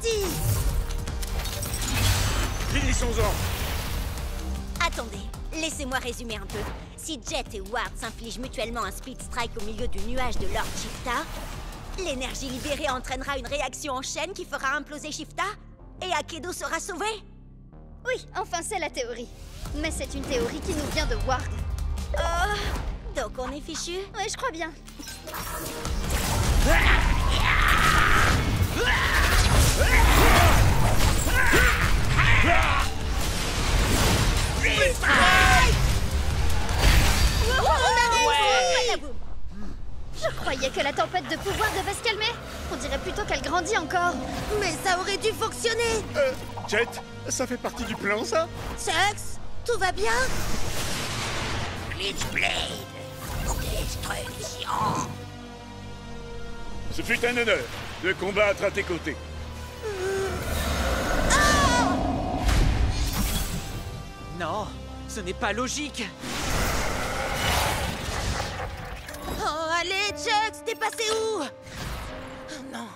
parti! Finissons-en! Attendez, laissez-moi résumer un peu. Si Jet et Ward s'infligent mutuellement un Split Strike au milieu du nuage de Lord Shifta, l'énergie libérée entraînera une réaction en chaîne qui fera imploser Shifta et Akedo sera sauvé. Oui, enfin c'est la théorie. Mais c'est une théorie qui nous vient de Ward. Oh, donc on est fichu? Ouais, je crois bien. Je croyais que la tempête de pouvoir devait se calmer. On dirait plutôt qu'elle grandit encore. Mais ça aurait dû fonctionner! Jet, ça fait partie du plan, ça? Chucks, tout va bien? Glitchblade, destruction. Ce fut un honneur de combattre à tes côtés. Non, ce n'est pas logique. Oh, allez, Chucks, t'es passé où? Oh non,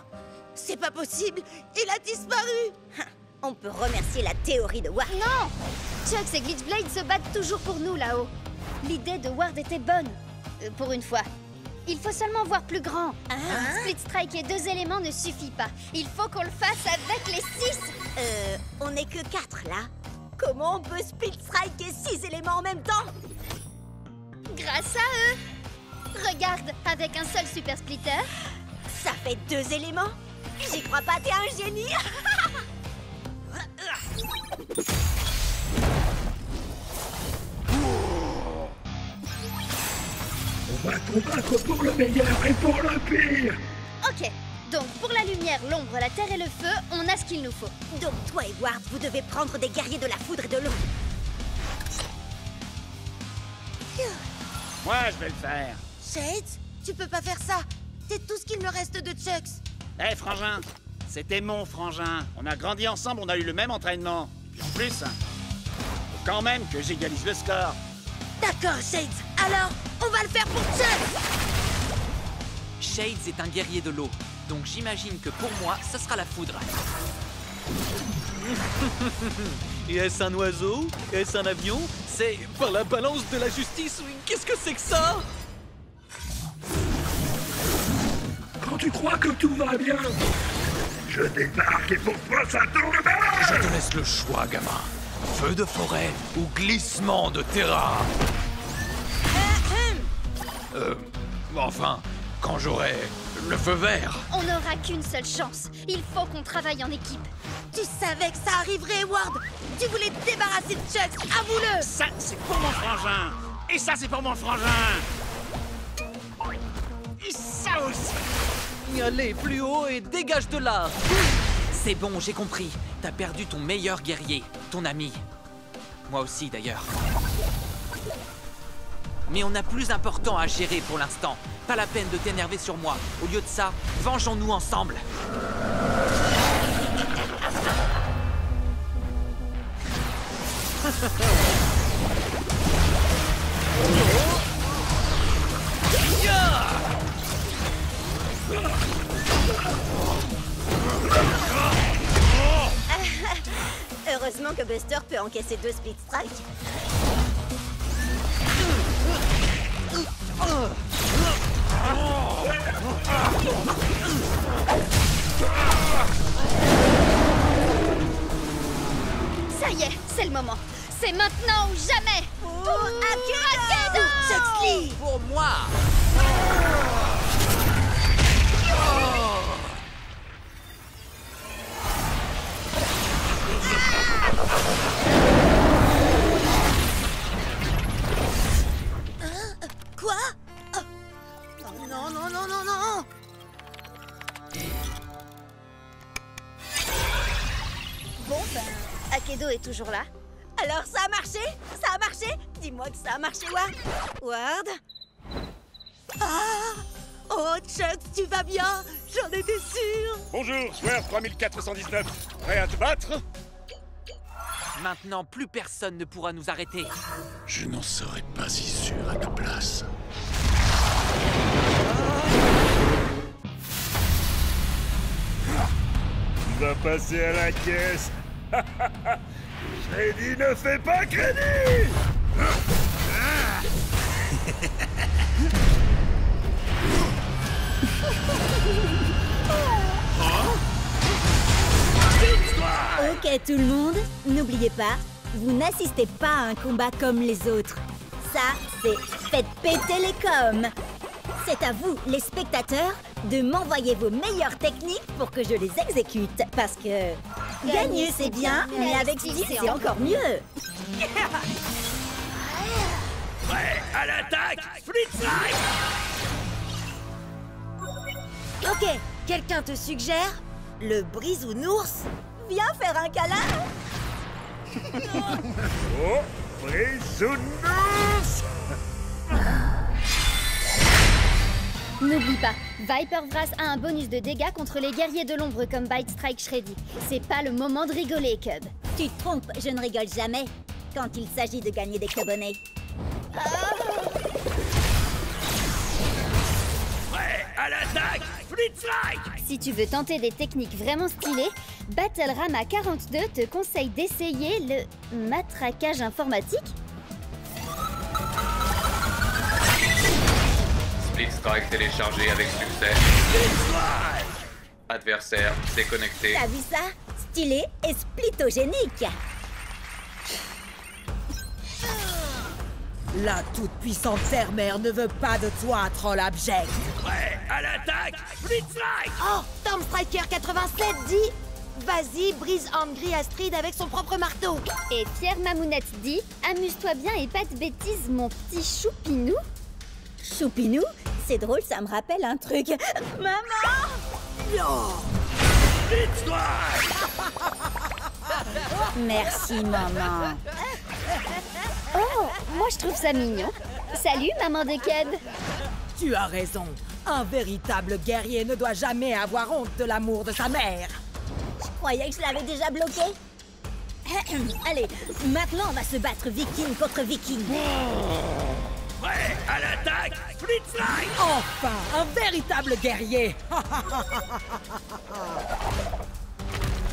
c'est pas possible, il a disparu! On peut remercier la théorie de Ward. Non! Chucks et Glitchblade se battent toujours pour nous là-haut. L'idée de Ward était bonne. Pour une fois. Il faut seulement voir plus grand. Split Strike et 2 éléments ne suffit pas. Il faut qu'on le fasse avec les 6. On n'est que 4 là. Comment on peut Split Strike et 6 éléments en même temps? Grâce à eux. Regarde, avec un seul Super Splitter. Ça fait 2 éléments? J'y crois pas, t'es un génie! On va combattre pour le meilleur et pour le pire. Ok, donc pour la lumière, l'ombre, la terre et le feu, on a ce qu'il nous faut. Donc toi et Ward, vous devez prendre des guerriers de la foudre et de l'eau. Moi, je vais le faire. Shades, tu peux pas faire ça. T'es tout ce qu'il me reste de Chucks. Hé, frangin, c'était mon frangin. On a grandi ensemble, on a eu le même entraînement. Puis en plus, faut quand même que j'égalise le score. D'accord, Shades. Alors, on va le faire pour Chucks. Shades est un guerrier de l'eau, donc j'imagine que pour moi, ce sera la foudre. Et est-ce un oiseau? Est-ce un avion? C'est par la balance de la justice? Qu'est-ce que c'est que ça? Quand tu crois que tout va bien, je débarque et pour toi ça tourne mal. Je te laisse le choix, gamin. Feu de forêt ou glissement de terrain. Enfin, quand j'aurai le feu vert. On n'aura qu'une seule chance. Il faut qu'on travaille en équipe. Tu savais que ça arriverait, Ward. Tu voulais te débarrasser de Chucks. Avoue-le. Ça, c'est pour mon frangin. Et ça, c'est pour mon frangin. Et ça aussi. Allez, plus haut et dégage de là! C'est bon, j'ai compris. T'as perdu ton meilleur guerrier, ton ami. Moi aussi, d'ailleurs. Mais on a plus important à gérer pour l'instant. Pas la peine de t'énerver sur moi. Au lieu de ça, vengeons-nous ensemble. Heureusement que Buster peut encaisser 2 Split Strike. Ça y est, c'est le moment. C'est maintenant ou jamais. Pour Akedo! Chucks Lee. Pour moi! Quoi? Oh. Non, non, non, non, non. Bon, ben, Akedo est toujours là. Alors ça a marché? Ça a marché? Dis-moi que ça a marché, Ward. Ward? Ah! Oh, Chucks, tu vas bien? J'en étais sûre. Bonjour, joueur 3419. Prêt à te battre? Maintenant, plus personne ne pourra nous arrêter. Je n'en serais pas si sûr à ta place. va passer à la caisse. Shreddy ne fait pas crédit. Ok tout le monde, n'oubliez pas, vous n'assistez pas à un combat comme les autres. Ça, c'est faites péter les coms. C'est à vous, les spectateurs, de m'envoyer vos meilleures techniques pour que je les exécute. Parce que gagner c'est bien, mais avec style c'est encore mieux. Prêt à l'attaque, Split Strike! Ok, quelqu'un te suggère le brisounours? Viens faire un câlin. Oh, Brisounours! N'oublie pas, Viper Vrass a un bonus de dégâts contre les guerriers de l'ombre comme Bite Strike Shreddy. C'est pas le moment de rigoler, Cub. Tu te trompes, je ne rigole jamais quand il s'agit de gagner des cubonnets. Prêt à l'attaque, Split Strike! Si tu veux tenter des techniques vraiment stylées, Battle-Rama 42 te conseille d'essayer le matraquage informatique. Split Strike téléchargé avec succès. Adversaire déconnecté. T'as vu ça? Stylé et splitogénique. La toute-puissante Terre-Mère ne veut pas de toi, troll abject. Prêt à l'attaque, Split Strike! Oh, Storm Striker 87 dit « Vas-y, brise Angry Astrid avec son propre marteau !» Et Pierre Mamounette dit « Amuse-toi bien et pas de bêtises, mon petit choupinou !» Choupinou? C'est drôle, ça me rappelle un truc. Maman! Split Strike! Merci, maman. Oh, moi je trouve ça mignon. Salut, maman de Cub. Tu as raison. Un véritable guerrier ne doit jamais avoir honte de l'amour de sa mère. Je croyais que je l'avais déjà bloqué. Allez, maintenant on va se battre viking contre viking. Prêt à l'attaque, Split Strike! Enfin, un véritable guerrier.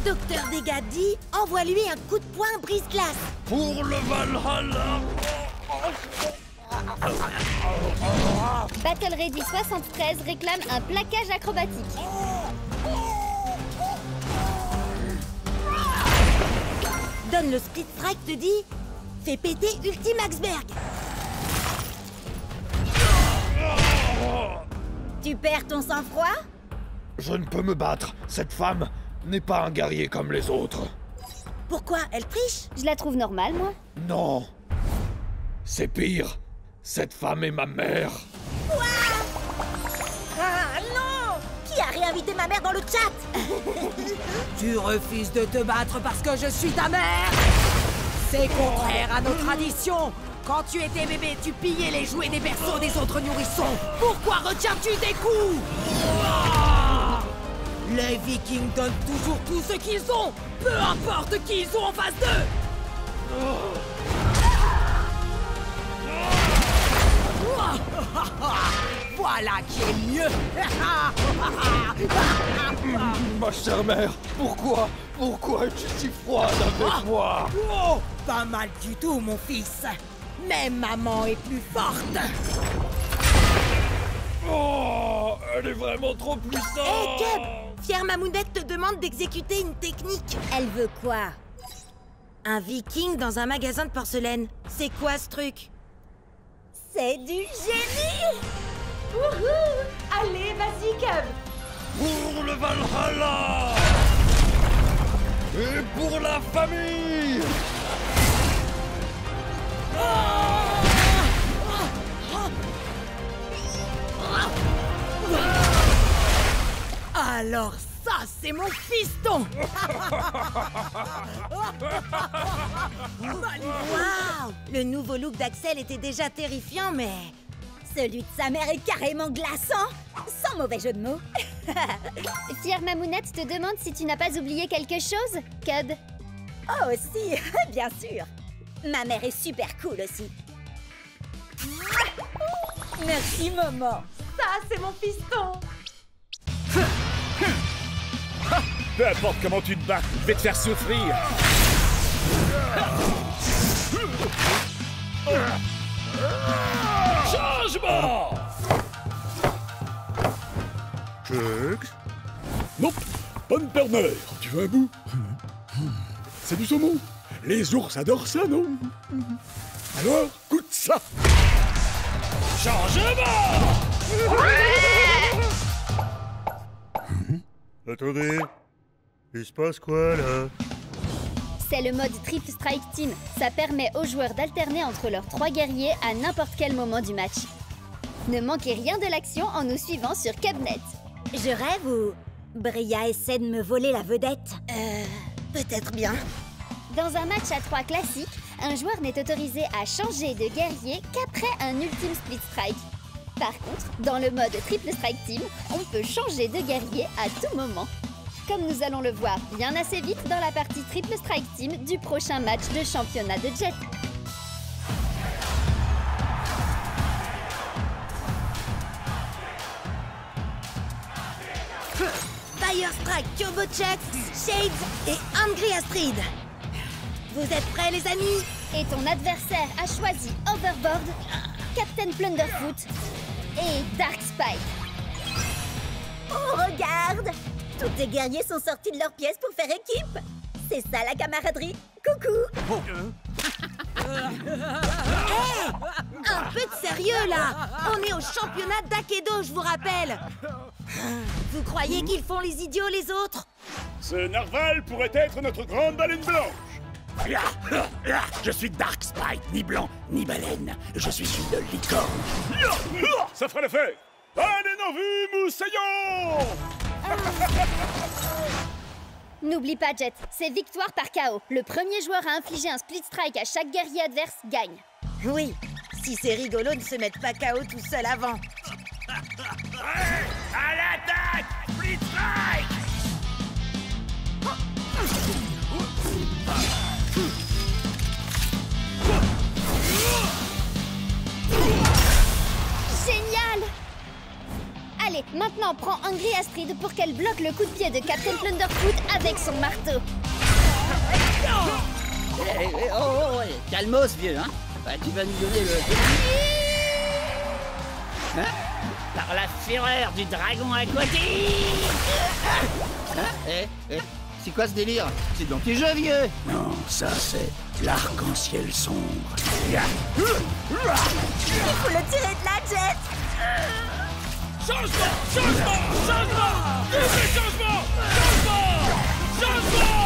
Docteur Dégâts dit « Envoie-lui un coup de poing brise-glace !» Pour le Valhalla! Battle Ready 73 réclame un plaquage acrobatique. Donne le Split Strike te dit « Fais péter Ultimaxberg !» Tu perds ton sang-froid? Je ne peux me battre. Cette femme n'est pas un guerrier comme les autres. Pourquoi? Elle triche? Je la trouve normale, moi. Non. C'est pire. Cette femme est ma mère. Ah non! Qui a réinvité ma mère dans le chat? Tu refuses de te battre parce que je suis ta mère? C'est contraire à nos traditions. Quand tu étais bébé, tu pillais les jouets des berceaux des autres nourrissons. Pourquoi retiens-tu des coups? Les Vikings donnent toujours tout ce qu'ils ont, peu importe qui ils ont en face d'eux. Voilà qui est mieux. Ma chère mère, pourquoi es-tu si froide avec moi? Oh, pas mal du tout, mon fils. Mais maman est plus forte. Oh, elle est vraiment trop puissante. Hé, Cub, Fière Mamounette te demande d'exécuter une technique. Elle veut quoi? Un viking dans un magasin de porcelaine. C'est quoi ce truc? C'est du génie! Wouhou! Allez, vas-y, Cub. Pour le Valhalla! Et pour la famille! Alors ça, c'est mon fiston. Waouh! Le nouveau look d'Axel était déjà terrifiant, mais... Celui de sa mère est carrément glaçant! Sans mauvais jeu de mots. Fière Mamounette te demande si tu n'as pas oublié quelque chose, Cub. Oh, si, bien sûr. Ma mère est super cool aussi. Merci, maman. Ça, c'est mon fiston. Peu importe comment tu te bats, je vais te faire souffrir. Changement! Chucks? Nope, pas de perdre. Tu veux un bout? C'est du saumon. Les ours adorent ça, non? Alors, goûte ça. Changement! Attendez, il se passe quoi là? C'est le mode Triple Strike Team. Ça permet aux joueurs d'alterner entre leurs 3 guerriers à n'importe quel moment du match. Ne manquez rien de l'action en nous suivant sur Cubnet. Je rêve ou Bria essaie de me voler la vedette? Peut-être bien. Dans un match à 3 classique, un joueur n'est autorisé à changer de guerrier qu'après un ultime split strike. Par contre, dans le mode Triple Strike Team, on peut changer de guerrier à tout moment. Comme nous allons le voir bien assez vite dans la partie Triple Strike Team du prochain match de championnat de Jet. Fire Strike, Turbo Chucks, Shades et Angry Astrid. Vous êtes prêts, les amis? Et ton adversaire a choisi Overboard, Captain Plunderfoot et Dark Spike. Oh, regarde! Tous tes guerriers sont sortis de leur pièce pour faire équipe. C'est ça la camaraderie. Coucou! Hey! Un peu de sérieux, là! On est au championnat d'Akedo, je vous rappelle! Vous croyez qu'ils font les idiots, les autres? Ce narval pourrait être notre grande baleine blanche. Je suis Dark Spike, ni blanc, ni baleine. Je suis une licorne. Ça fera l'affaire. Allez, en vue, moussaillon! N'oublie pas, Jet, c'est victoire par KO. Le premier joueur à infliger un split strike à chaque guerrier adverse gagne. Oui, si c'est rigolo de se mettre pas KO tout seul avant. À l'attaque! Split strike! Génial! Allez, maintenant prends Angry Astrid pour qu'elle bloque le coup de pied de Captain Plunderfoot avec son marteau. Calmos, vieux, hein? Bah, tu vas nous donner le... Hein? Par la fureur du dragon aquatique! C'est quoi ce délire? C'est dans tes jeux, vieux! Non, ça c'est l'arc-en-ciel sombre. Il faut le tirer de la Jet! Changement! Changement! Changement! Changement! Changement! Changement!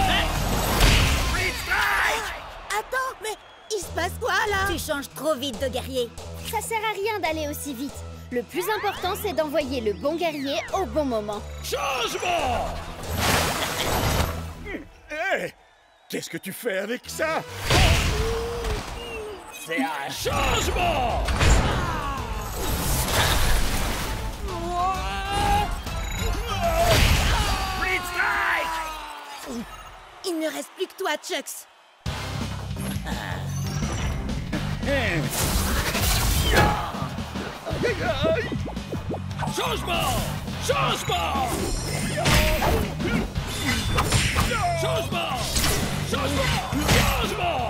Split strike! Attends, mais il se passe quoi, là? Tu changes trop vite de guerrier. Ça sert à rien d'aller aussi vite. Le plus important, c'est d'envoyer le bon guerrier au bon moment. Changement! Hé! Qu'est-ce que tu fais avec ça? C'est un changement! Split strike! Il ne reste plus que toi, Chucks. Changement! Changement! Changement! Changement! Changement!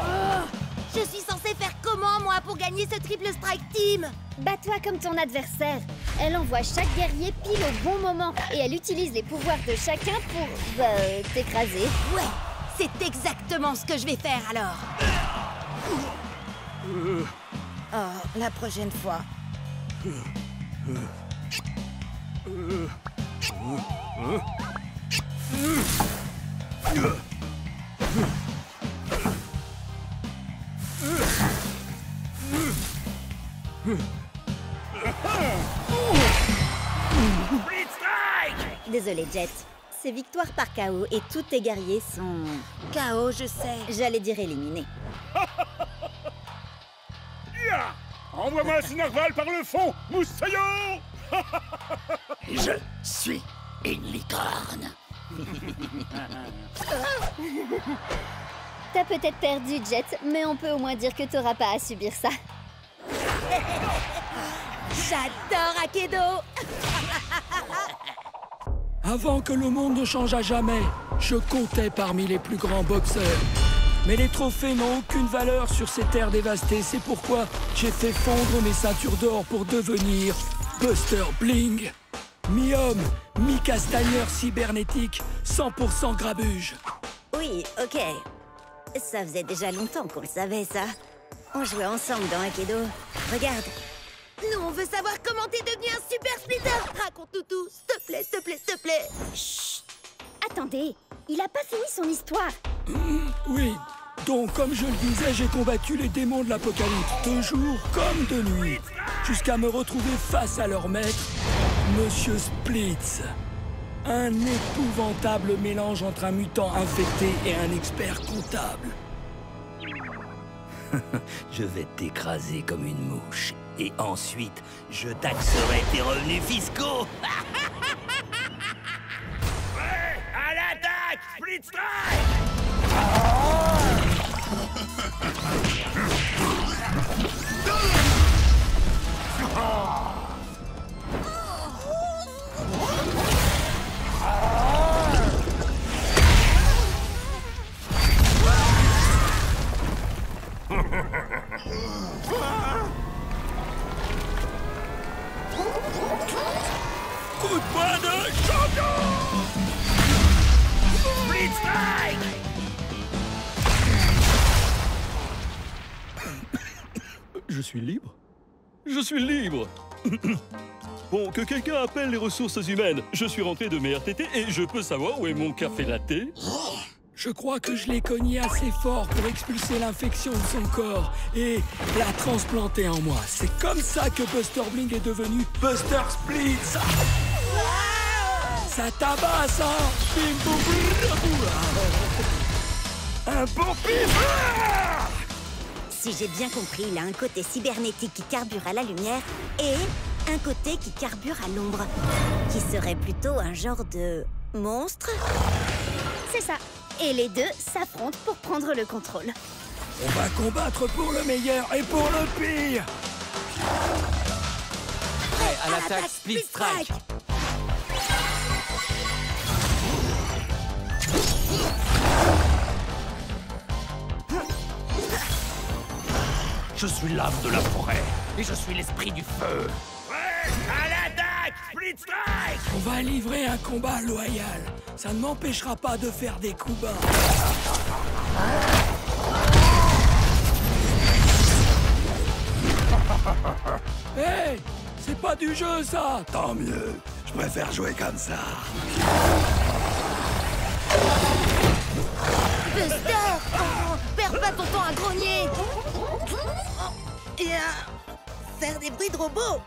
Je suis censée faire comment, moi, pour gagner ce triple strike team? Bats-toi comme ton adversaire. Elle envoie chaque guerrier pile au bon moment et elle utilise les pouvoirs de chacun pour, t'écraser. Ouais, c'est exactement ce que je vais faire, alors. Oh, la prochaine fois. Split strike! Désolé, Jet. C'est victoire par KO et tous tes guerriers sont... KO, je sais. J'allais dire éliminés. Ya! Envoie-moi ce narval par le fond, moussaillon! Je suis une licorne. T'as peut-être perdu, Jet, mais on peut au moins dire que t'auras pas à subir ça. J'adore Akedo! Avant que le monde ne change à jamais, je comptais parmi les plus grands boxeurs. Mais les trophées n'ont aucune valeur sur ces terres dévastées. C'est pourquoi j'ai fait fondre mes ceintures d'or pour devenir Buster Bling. Mi-homme, mi-castagneur cybernétique, 100% grabuge. Oui, ok. Ça faisait déjà longtemps qu'on le savait, ça. On jouait ensemble dans Aikido. Regarde. Nous, on veut savoir comment t'es devenu un super splitter. Raconte-nous tout, s'il te plaît, s'il te plaît, s'il te plaît. Chut. Attendez, il a pas fini son histoire. Oui, donc comme je le disais, j'ai combattu les démons de l'apocalypse, de jour comme de nuit, jusqu'à me retrouver face à leur maître, Monsieur Splitz. Un épouvantable mélange entre un mutant infecté et un expert comptable. Je vais t'écraser comme une mouche. Et ensuite, je taxerai tes revenus fiscaux. Ouais, à l'attaque, Split Strike! Coup de poing de champion! Split Strike! Je suis libre? Je suis libre! Bon, que quelqu'un appelle les ressources humaines. Je suis rentré de mes RTT et je peux savoir où est mon café latte? Je crois que je l'ai cogné assez fort pour expulser l'infection de son corps et la transplanter en moi. C'est comme ça que Buster Bling est devenu Buster Splitz. Ça tabasse, hein? Bim, boum, boum. Un bon pif! Si j'ai bien compris, il a un côté cybernétique qui carbure à la lumière et un côté qui carbure à l'ombre, qui serait plutôt un genre de monstre. C'est ça. Et les deux s'affrontent pour prendre le contrôle. On va combattre pour le meilleur et pour le pire. Prêt à l'attaque Split Strike. Je suis l'âme de la forêt et je suis l'esprit du feu. Ouais, à l'attaque, Split Strike! On va livrer un combat loyal. Ça ne m'empêchera pas de faire des coups bas. Hey, c'est pas du jeu, ça. Tant mieux. Je préfère jouer comme ça. Buster! Oh, perds pas ton temps à grogner! Et à faire des bruits de robots!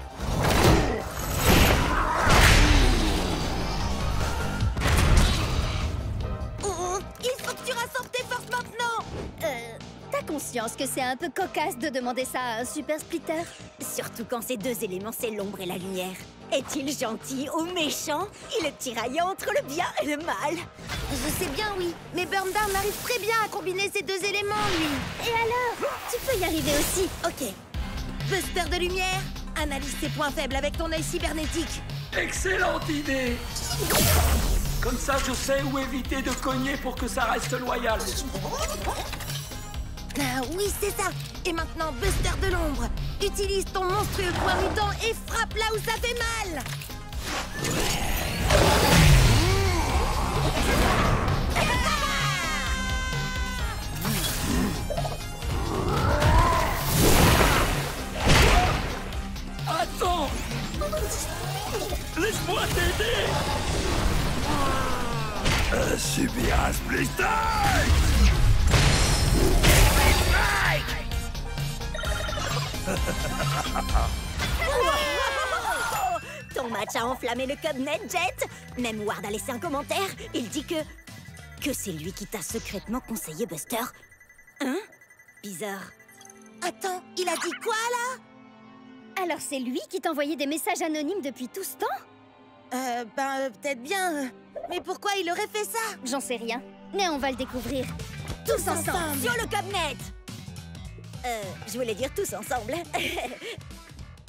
Oh, il faut que tu rassembles tes forces maintenant! T'as conscience que c'est un peu cocasse de demander ça à un super splitter? Surtout quand ces deux éléments, c'est l'ombre et la lumière. Est-il gentil ou méchant? Il est tiraillant entre le bien et le mal. Je sais bien, oui, mais Burndown arrive très bien à combiner ces deux éléments, lui. Et alors? Tu peux y arriver aussi. Ok. Buster de lumière, analyse tes points faibles avec ton œil cybernétique. Excellente idée. Comme ça, je sais où éviter de cogner pour que ça reste loyal. Ah oui, c'est ça. Et maintenant, Buster de l'ombre. Utilise ton monstrueux poing mutant et frappe là où ça fait mal. Attends! Laisse-moi t'aider! Subir un Split Strike! Ton match a enflammé le Cubnet, Jet. Même Ward a laissé un commentaire. Il dit que c'est lui qui t'a secrètement conseillé Buster. Hein? Bizarre. Attends, il a dit quoi, là? Alors c'est lui qui t'envoyait des messages anonymes depuis tout ce temps? Peut-être bien. Mais pourquoi il aurait fait ça? J'en sais rien. Mais on va le découvrir. Tous ensemble. Sur le Cubnet. Je voulais dire tous ensemble.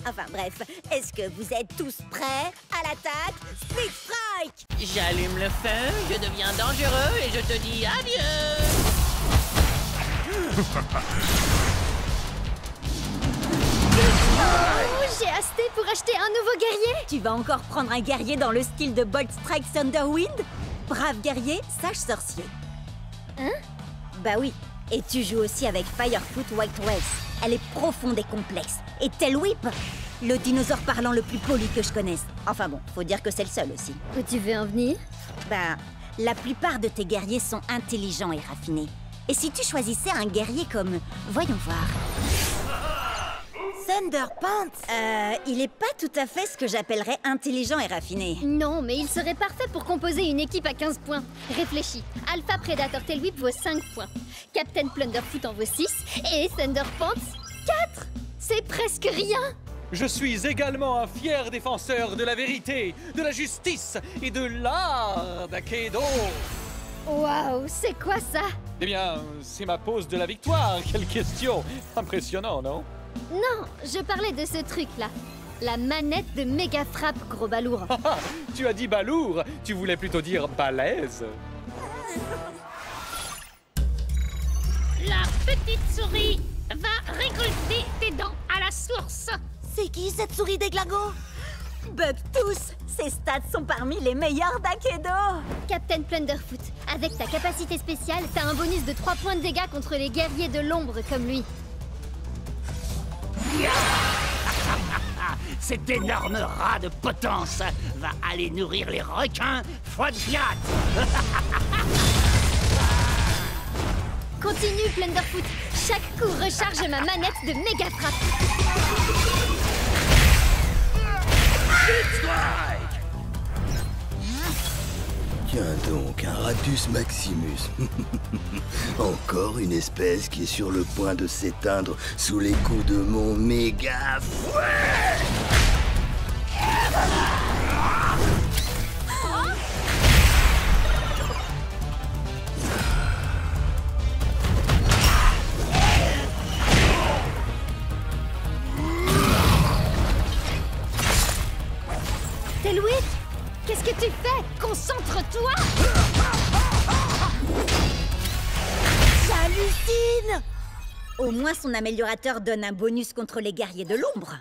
Enfin bref, est-ce que vous êtes tous prêts à l'attaque Split Strike? J'allume le feu, je deviens dangereux et je te dis adieu. Oh, j'ai hasté pour acheter un nouveau guerrier. Tu vas encore prendre un guerrier dans le style de Bolt Strike Thunderwind? Brave guerrier, sage sorcier. Hein? Bah oui, et tu joues aussi avec Firefoot White Wells. Elle est profonde et complexe. Et Tail Whip, le dinosaure parlant le plus poli que je connaisse. Enfin bon, faut dire que c'est le seul aussi. Où tu veux en venir? Bah, la plupart de tes guerriers sont intelligents et raffinés. Et si tu choisissais un guerrier comme... Voyons voir... Thunderpants, il est pas tout à fait ce que j'appellerais intelligent et raffiné. Non, mais il serait parfait pour composer une équipe à 15 points. Réfléchis, Alpha Predator Tail Whip vaut 5 points, Captain Plunderfoot en vaut 6, et Thunderpants, 4. C'est presque rien. Je suis également un fier défenseur de la vérité, de la justice et de l'art d'Akedo. Waouh, c'est quoi ça? Eh bien, c'est ma pose de la victoire. Quelle question! Impressionnant, non? Non, je parlais de ce truc-là. La manette de méga frappe, gros balourd. Tu as dit balourd, tu voulais plutôt dire balèze. La petite souris va récolter tes dents à la source. C'est qui cette souris déglingo? Bugtooth, ses stats sont parmi les meilleurs d'Akedo. Captain Plunderfoot, avec ta capacité spéciale, t'as un bonus de 3 points de dégâts contre les guerriers de l'ombre comme lui. Cet énorme rat de potence va aller nourrir les requins foie de pirate. Continue, Plunderfoot. Chaque coup recharge ma manette de méga frappe. Tiens donc, un Ratus Maximus. Encore une espèce qui est sur le point de s'éteindre sous les coups de mon méga fouet. Tail Whip, qu'est-ce que tu fais? Concentre-toi! J'hallucine! Au moins son améliorateur donne un bonus contre les guerriers de l'ombre.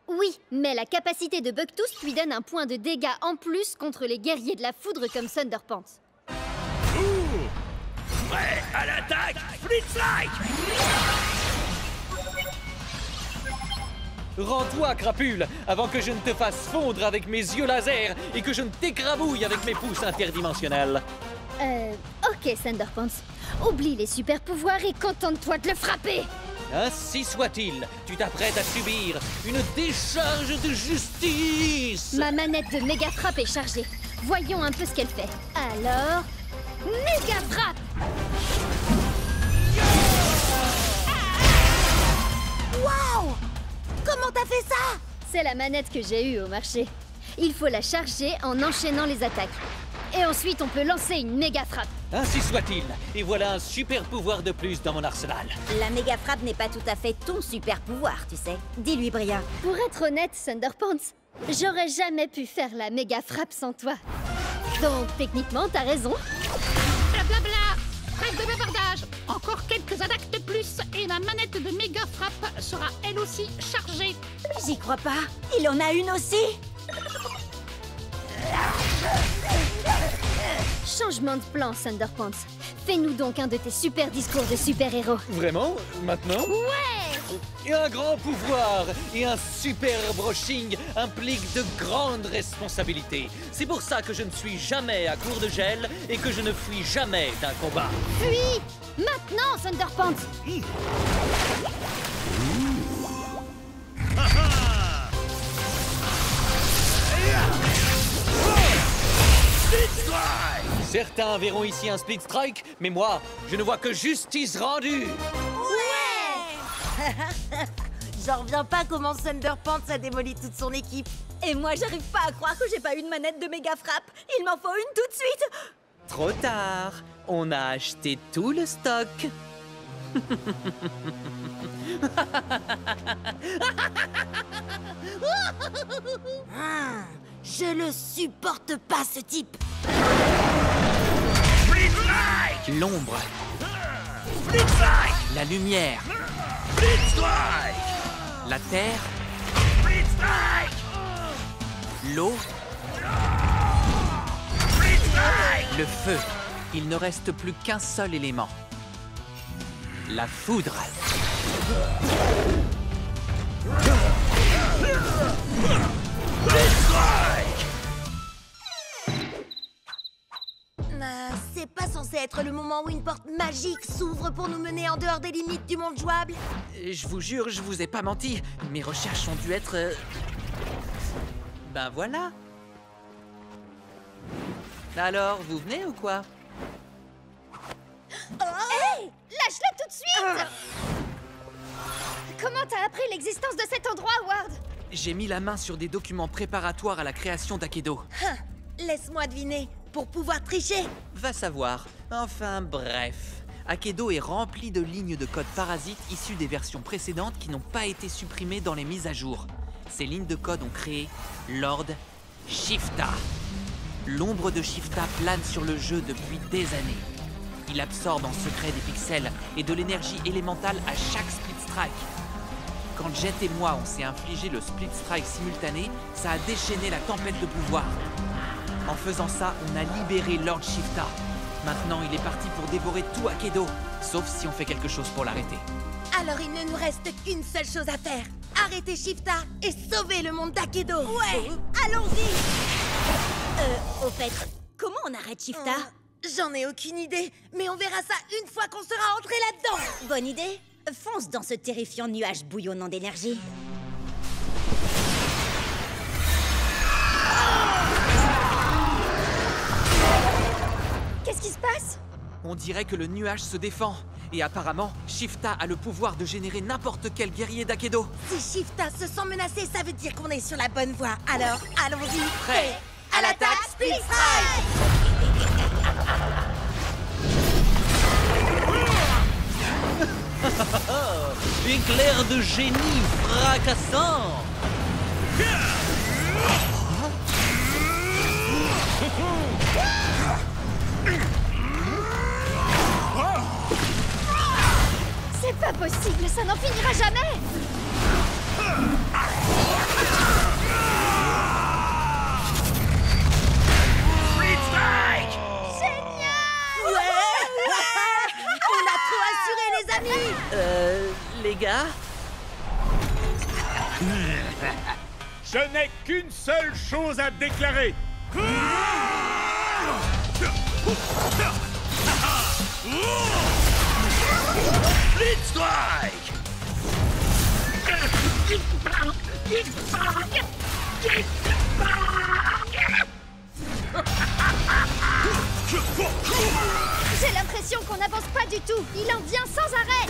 Oui, mais la capacité de Bugtooth lui donne un point de dégâts en plus contre les guerriers de la foudre comme Thunderpants. Prêt à l'attaque, Split Strike! Rends-toi, crapule, avant que je ne te fasse fondre avec mes yeux laser et que je ne t'écrabouille avec mes pouces interdimensionnels. Ok, Thunderpants. Oublie les super pouvoirs et contente-toi de le frapper! Ainsi soit-il, tu t'apprêtes à subir une décharge de justice! Ma manette de méga frappe est chargée. Voyons un peu ce qu'elle fait. Alors... méga frappe! Waouh! Comment t'as fait ça? C'est la manette que j'ai eue au marché. Il faut la charger en enchaînant les attaques. Et ensuite, on peut lancer une méga frappe. Ainsi soit-il, et voilà un super pouvoir de plus dans mon arsenal. La méga frappe n'est pas tout à fait ton super pouvoir, tu sais. Dis-lui, Bria. Pour être honnête, Thunderpants, j'aurais jamais pu faire la méga frappe sans toi. Donc, techniquement, t'as raison. Blablabla. Trêve de bavardage. Encore quelques attaques de plus et ma manette de méga frappe sera elle aussi chargée. J'y crois pas. Il en a une aussi. Changement de plan, Thunderpants. Fais-nous donc un de tes super discours de super-héros. Vraiment? Maintenant? Ouais! Et un grand pouvoir et un super brushing impliquent de grandes responsabilités. C'est pour ça que je ne suis jamais à court de gel et que je ne fuis jamais d'un combat. Fuis! Maintenant, Thunderpants! Certains verront ici un Split Strike, mais moi, je ne vois que justice rendue. Ouais! J'en reviens pas comment Thunderpants a démoli toute son équipe. Et moi, j'arrive pas à croire que j'ai pas une manette de méga frappe. Il m'en faut une tout de suite. Trop tard, on a acheté tout le stock. Je le supporte pas, ce type. L'ombre. La lumière. La terre. L'eau. Le feu. Il ne reste plus qu'un seul élément. La foudre. C'est pas censé être le moment où une porte magique s'ouvre pour nous mener en dehors des limites du monde jouable? Je vous jure, je vous ai pas menti. Mes recherches ont dû être... Ben voilà. Alors, vous venez ou quoi? Hey! Lâche-la tout de suite! Comment t'as appris l'existence de cet endroit, Ward? J'ai mis la main sur des documents préparatoires à la création d'Akedo. Laisse-moi deviner. Pour pouvoir tricher? Va savoir. Enfin, bref. Akedo est rempli de lignes de code parasites issues des versions précédentes qui n'ont pas été supprimées dans les mises à jour. Ces lignes de code ont créé Lord Shifta. L'ombre de Shifta plane sur le jeu depuis des années. Il absorbe en secret des pixels et de l'énergie élémentale à chaque split strike. Quand Jet et moi on s'est infligé le split strike simultané, ça a déchaîné la tempête de pouvoir. En faisant ça, on a libéré Lord Shifta. Maintenant, il est parti pour dévorer tout Akedo, sauf si on fait quelque chose pour l'arrêter. Alors il ne nous reste qu'une seule chose à faire. Arrêter Shifta et sauver le monde d'Akedo. Ouais, allons-y. Au fait, comment on arrête Shifta? J'en ai aucune idée, mais on verra ça une fois qu'on sera entré là-dedans. Bonne idée. Fonce dans ce terrifiant nuage bouillonnant d'énergie. Qu'est-ce qui se passe? On dirait que le nuage se défend. Et apparemment, Shifta a le pouvoir de générer n'importe quel guerrier d'Akedo. Si Shifta se sent menacé, ça veut dire qu'on est sur la bonne voie. Alors, allons-y. Prêt à l'attaque, Split Strike! Éclair de génie fracassant! C'est pas possible, ça n'en finira jamais! Split Strike! Génial! Ouais! On a trop assuré, les amis! Les gars? Je n'ai qu'une seule chose à déclarer. Split Strike! J'ai l'impression qu'on n'avance pas du tout. Il en vient sans arrêt.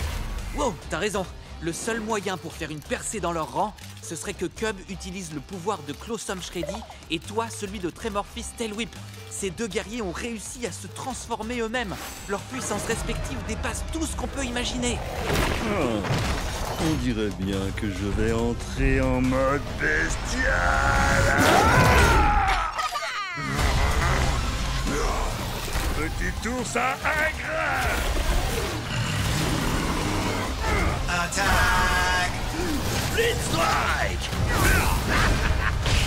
Wow, t'as raison. Le seul moyen pour faire une percée dans leur rang, ce serait que Cub utilise le pouvoir de Closum Shreddy et toi celui de Tremorphis Tail Whip. Ces deux guerriers ont réussi à se transformer eux-mêmes. Leurs puissances respectives dépassent tout ce qu'on peut imaginer. On dirait bien que je vais entrer en mode bestial. Petit ours à aigre! Attaque! Split Strike!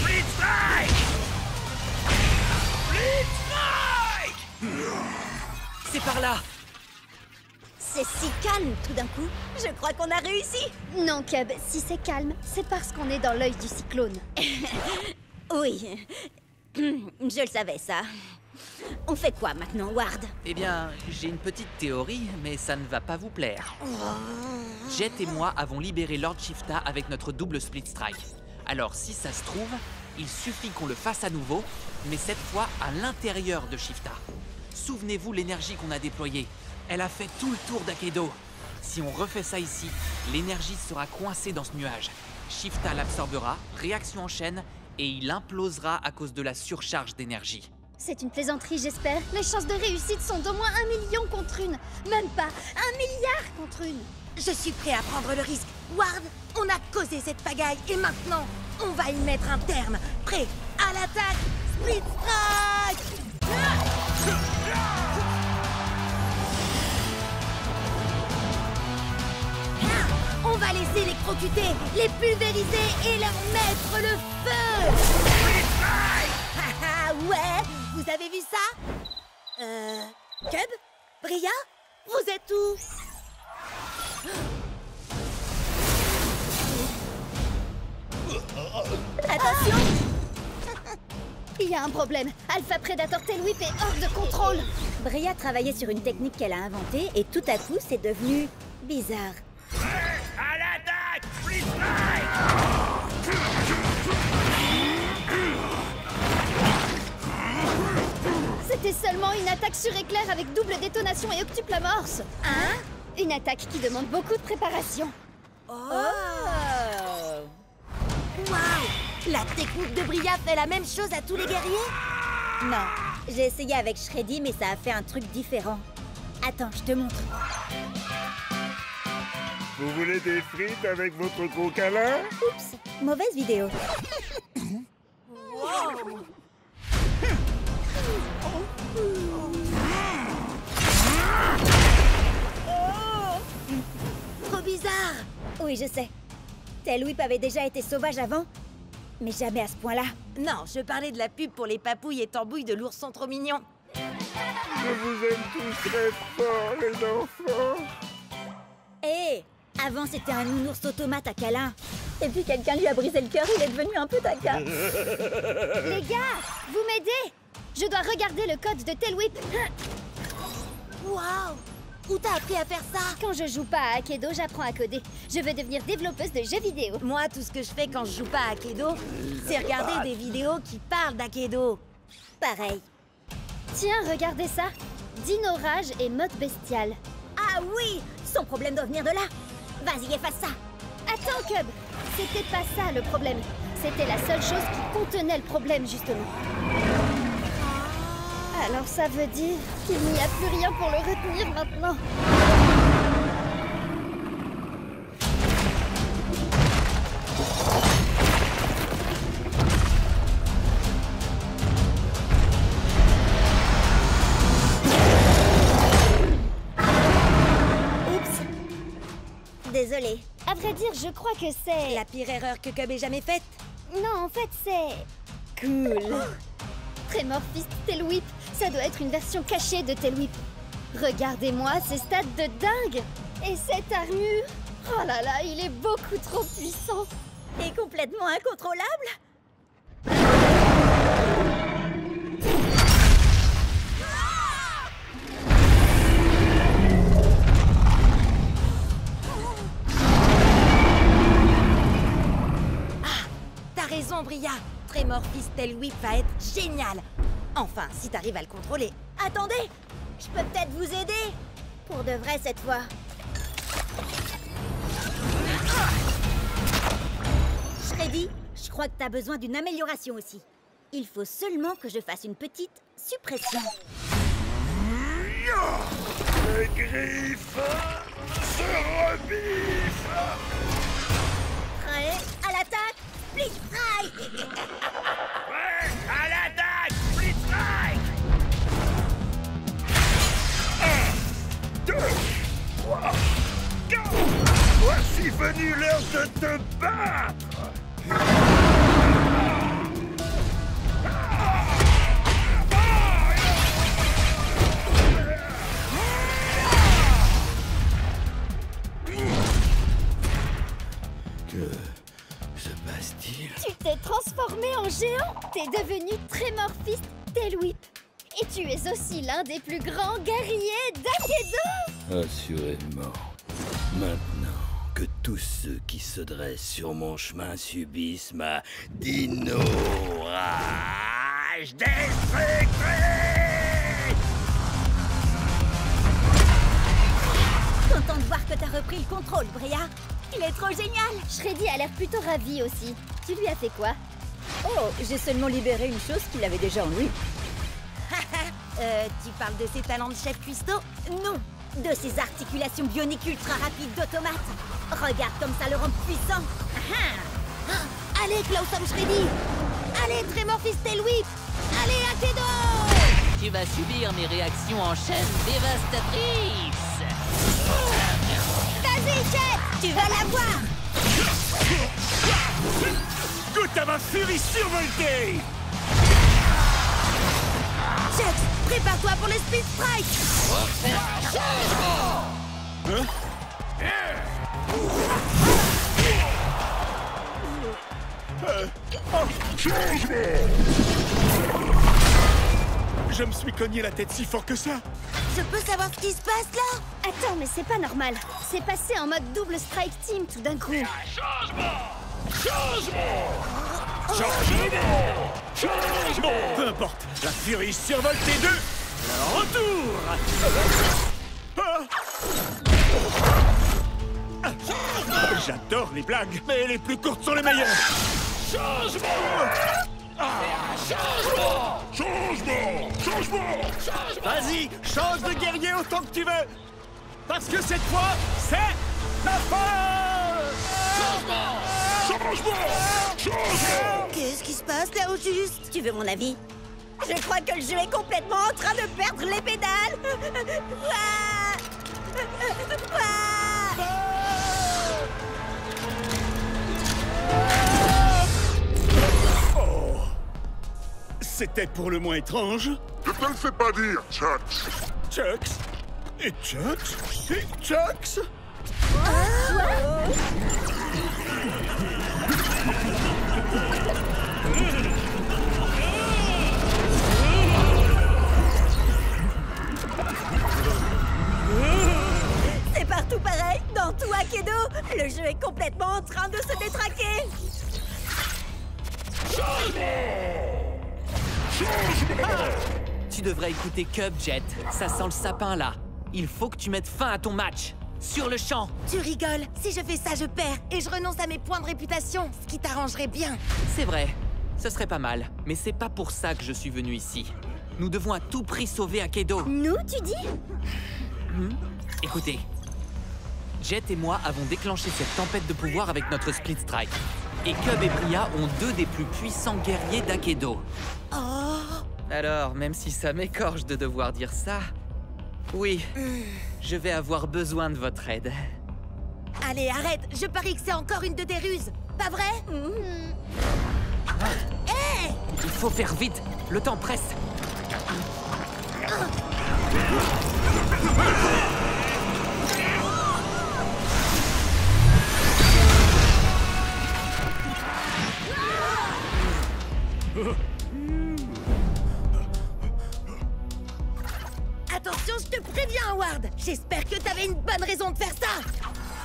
Split Strike! Split Strike! C'est par là! C'est si calme tout d'un coup. Je crois qu'on a réussi. Non, Cub, si c'est calme, c'est parce qu'on est dans l'œil du cyclone. Oui. Je le savais, ça. On fait quoi maintenant, Ward? Eh bien, j'ai une petite théorie, mais ça ne va pas vous plaire. Jet et moi avons libéré Lord Shifta avec notre double split strike. Alors, si ça se trouve, il suffit qu'on le fasse à nouveau, mais cette fois à l'intérieur de Shifta. Souvenez-vous l'énergie qu'on a déployée. Elle a fait tout le tour d'Akedo. Si on refait ça ici, l'énergie sera coincée dans ce nuage. Shifta l'absorbera, réaction en chaîne, et il implosera à cause de la surcharge d'énergie. C'est une plaisanterie, j'espère. Les chances de réussite sont d'au moins 1 million contre une. Même pas 1 milliard contre une. Je suis prêt à prendre le risque. Ward, on a causé cette pagaille et maintenant, on va y mettre un terme. Prêt à l'attaque, Split Strike! On va les électrocuter, les pulvériser et leur mettre le feu! Haha, ouais! Vous avez vu ça? Cub? Bria? Vous êtes où? Attention! Il y a un problème. Alpha Predator Tail Whip est hors de contrôle. Bria travaillait sur une technique qu'elle a inventée et tout à coup, c'est devenu bizarre. À l'attaque! Split Strike! C'était seulement une attaque sur éclair avec double détonation et octuple amorce. Hein? Une attaque qui demande beaucoup de préparation. Oh! Waouh! La technique de Bria fait la même chose à tous les guerriers? Non, j'ai essayé avec Shreddy, mais ça a fait un truc différent. Attends, je te montre. Vous voulez des frites avec votre gros câlin? Oups, mauvaise vidéo. Wow! Trop bizarre! Oui, je sais. Tail Whip avait déjà été sauvage avant, mais jamais à ce point-là. Non, je parlais de la pub pour les papouilles et tambouilles de l'ourson trop mignon. Je vous aime tous très fort, les enfants. Hé, avant c'était un nounours automate à câlin. Et puis quelqu'un lui a brisé le cœur, il est devenu un peu taquin. Les gars, vous m'aidez? Je dois regarder le code de Tail Whip. Waouh! Où t'as appris à faire ça? Quand je joue pas à Akedo, j'apprends à coder. Je veux devenir développeuse de jeux vidéo. Moi, tout ce que je fais quand je joue pas à Akedo, c'est regarder des vidéos qui parlent d'Akedo. Pareil. Tiens, regardez ça. Dino Rage et mode bestial. Ah oui! Son problème doit venir de là. Vas-y, efface ça. Attends, Cub. C'était pas ça le problème. C'était la seule chose qui contenait le problème, justement. Alors ça veut dire qu'il n'y a plus rien pour le retenir maintenant. Oups. Désolée. À vrai dire, je crois que c'est... La pire erreur que Cub ait jamais faite? Non, en fait, c'est... cool. Tremor Fist Tail Whip, ça doit être une version cachée de Tail Whip. Regardez-moi ces stats de dingue. Et cette armure, oh là là, il est beaucoup trop puissant. Et complètement incontrôlable. Ah, t'as raison, Bria. Tremor Fist Tail Whip va être génial. Enfin, si t'arrives à le contrôler. Attendez, je peux peut-être vous aider. Pour de vrai cette fois. Shreddy, je crois que t'as besoin d'une amélioration aussi. Il faut seulement que je fasse une petite suppression. Les griffes se rebiffent. Prêt à l'attaque, Split Strike. Ouais, à l'attaque, Split Strike. 1, 2, 3, 4. Voici venu l'heure de te battre. Que se passe-t-il? Tu t'es transformé en géant. T'es devenu Tremor Fist Tail Whip. Et tu es aussi l'un des plus grands guerriers d'Akedo. Assurément. Maintenant que tous ceux qui se dressent sur mon chemin subissent ma Dino Rage destructrice. Content de voir que t'as repris le contrôle, Bria. Il est trop génial. Shreddy a l'air plutôt ravi aussi. Tu lui as fait quoi? Oh, j'ai seulement libéré une chose qu'il avait déjà en lui. Tu parles de ses talents de chef cuistot? Non, de ses articulations bioniques ultra rapides d'automate. Regarde comme ça le rend puissant. Allez, Klaus Shreddy. Allez, Tremorphis Tail Whip. Allez, Akedo. Tu vas subir mes réactions en chaîne dévastatrices. Vas-y, Jet, tu vas l'avoir. Goûte à ma furie survoltée. Jet, prépare-toi pour le Speed Strike. Je me suis cogné la tête si fort que ça. Je peux savoir ce qui se passe là? Attends, mais c'est pas normal. C'est passé en mode double strike team tout d'un coup. Changement. Peu importe. La furie survoltée 2. Le retour. J'adore les blagues, mais les plus courtes sont les meilleures. Vas-y, change de guerrier autant que tu veux. Parce que cette fois, c'est la fin. Qu'est-ce qui se passe là au juste? Tu veux mon avis? Je crois que le jeu est complètement en train de perdre les pédales. Oh, c'était pour le moins étrange. Je te le fais pas dire, Chucks. Chucks? Et Chucks? Et Chucks? C'est partout pareil, dans tout Akedo. Le jeu est complètement en train de se détraquer. Tu devrais écouter Cub, Jet. Ça sent le sapin, là. Il faut que tu mettes fin à ton match. Sur le champ. Tu rigoles. Si je fais ça, je perds. Et je renonce à mes points de réputation. Ce qui t'arrangerait bien. C'est vrai. Ce serait pas mal. Mais c'est pas pour ça que je suis venu ici. Nous devons à tout prix sauver Akedo. Nous, tu dis? Écoutez. Jet et moi avons déclenché cette tempête de pouvoir avec notre Split Strike. Et Cub et Bria ont deux des plus puissants guerriers d'Akedo. Oh. Alors, même si ça m'écorche de devoir dire ça... Oui, je vais avoir besoin de votre aide. Allez, arrête. Je parie que c'est encore une de tes ruses. Pas vrai? Hey! Il faut faire vite. Le temps presse. Attention, je te préviens, Howard. J'espère que t'avais une bonne raison de faire ça.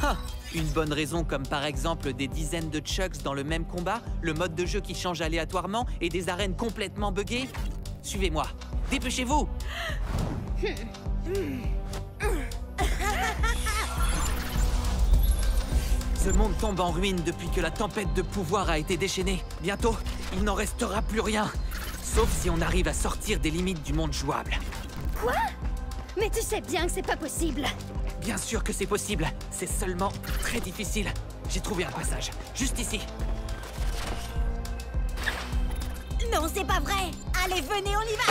Ah, une bonne raison comme par exemple des dizaines de Chucks dans le même combat, le mode de jeu qui change aléatoirement et des arènes complètement buggées. Suivez-moi. Dépêchez-vous. Ce monde tombe en ruine depuis que la tempête de pouvoir a été déchaînée. Bientôt, il n'en restera plus rien. Sauf si on arrive à sortir des limites du monde jouable. Quoi? Mais tu sais bien que c'est pas possible. Bien sûr que c'est possible. C'est seulement très difficile. J'ai trouvé un passage. Juste ici. Non, c'est pas vrai. Allez, venez, on y va.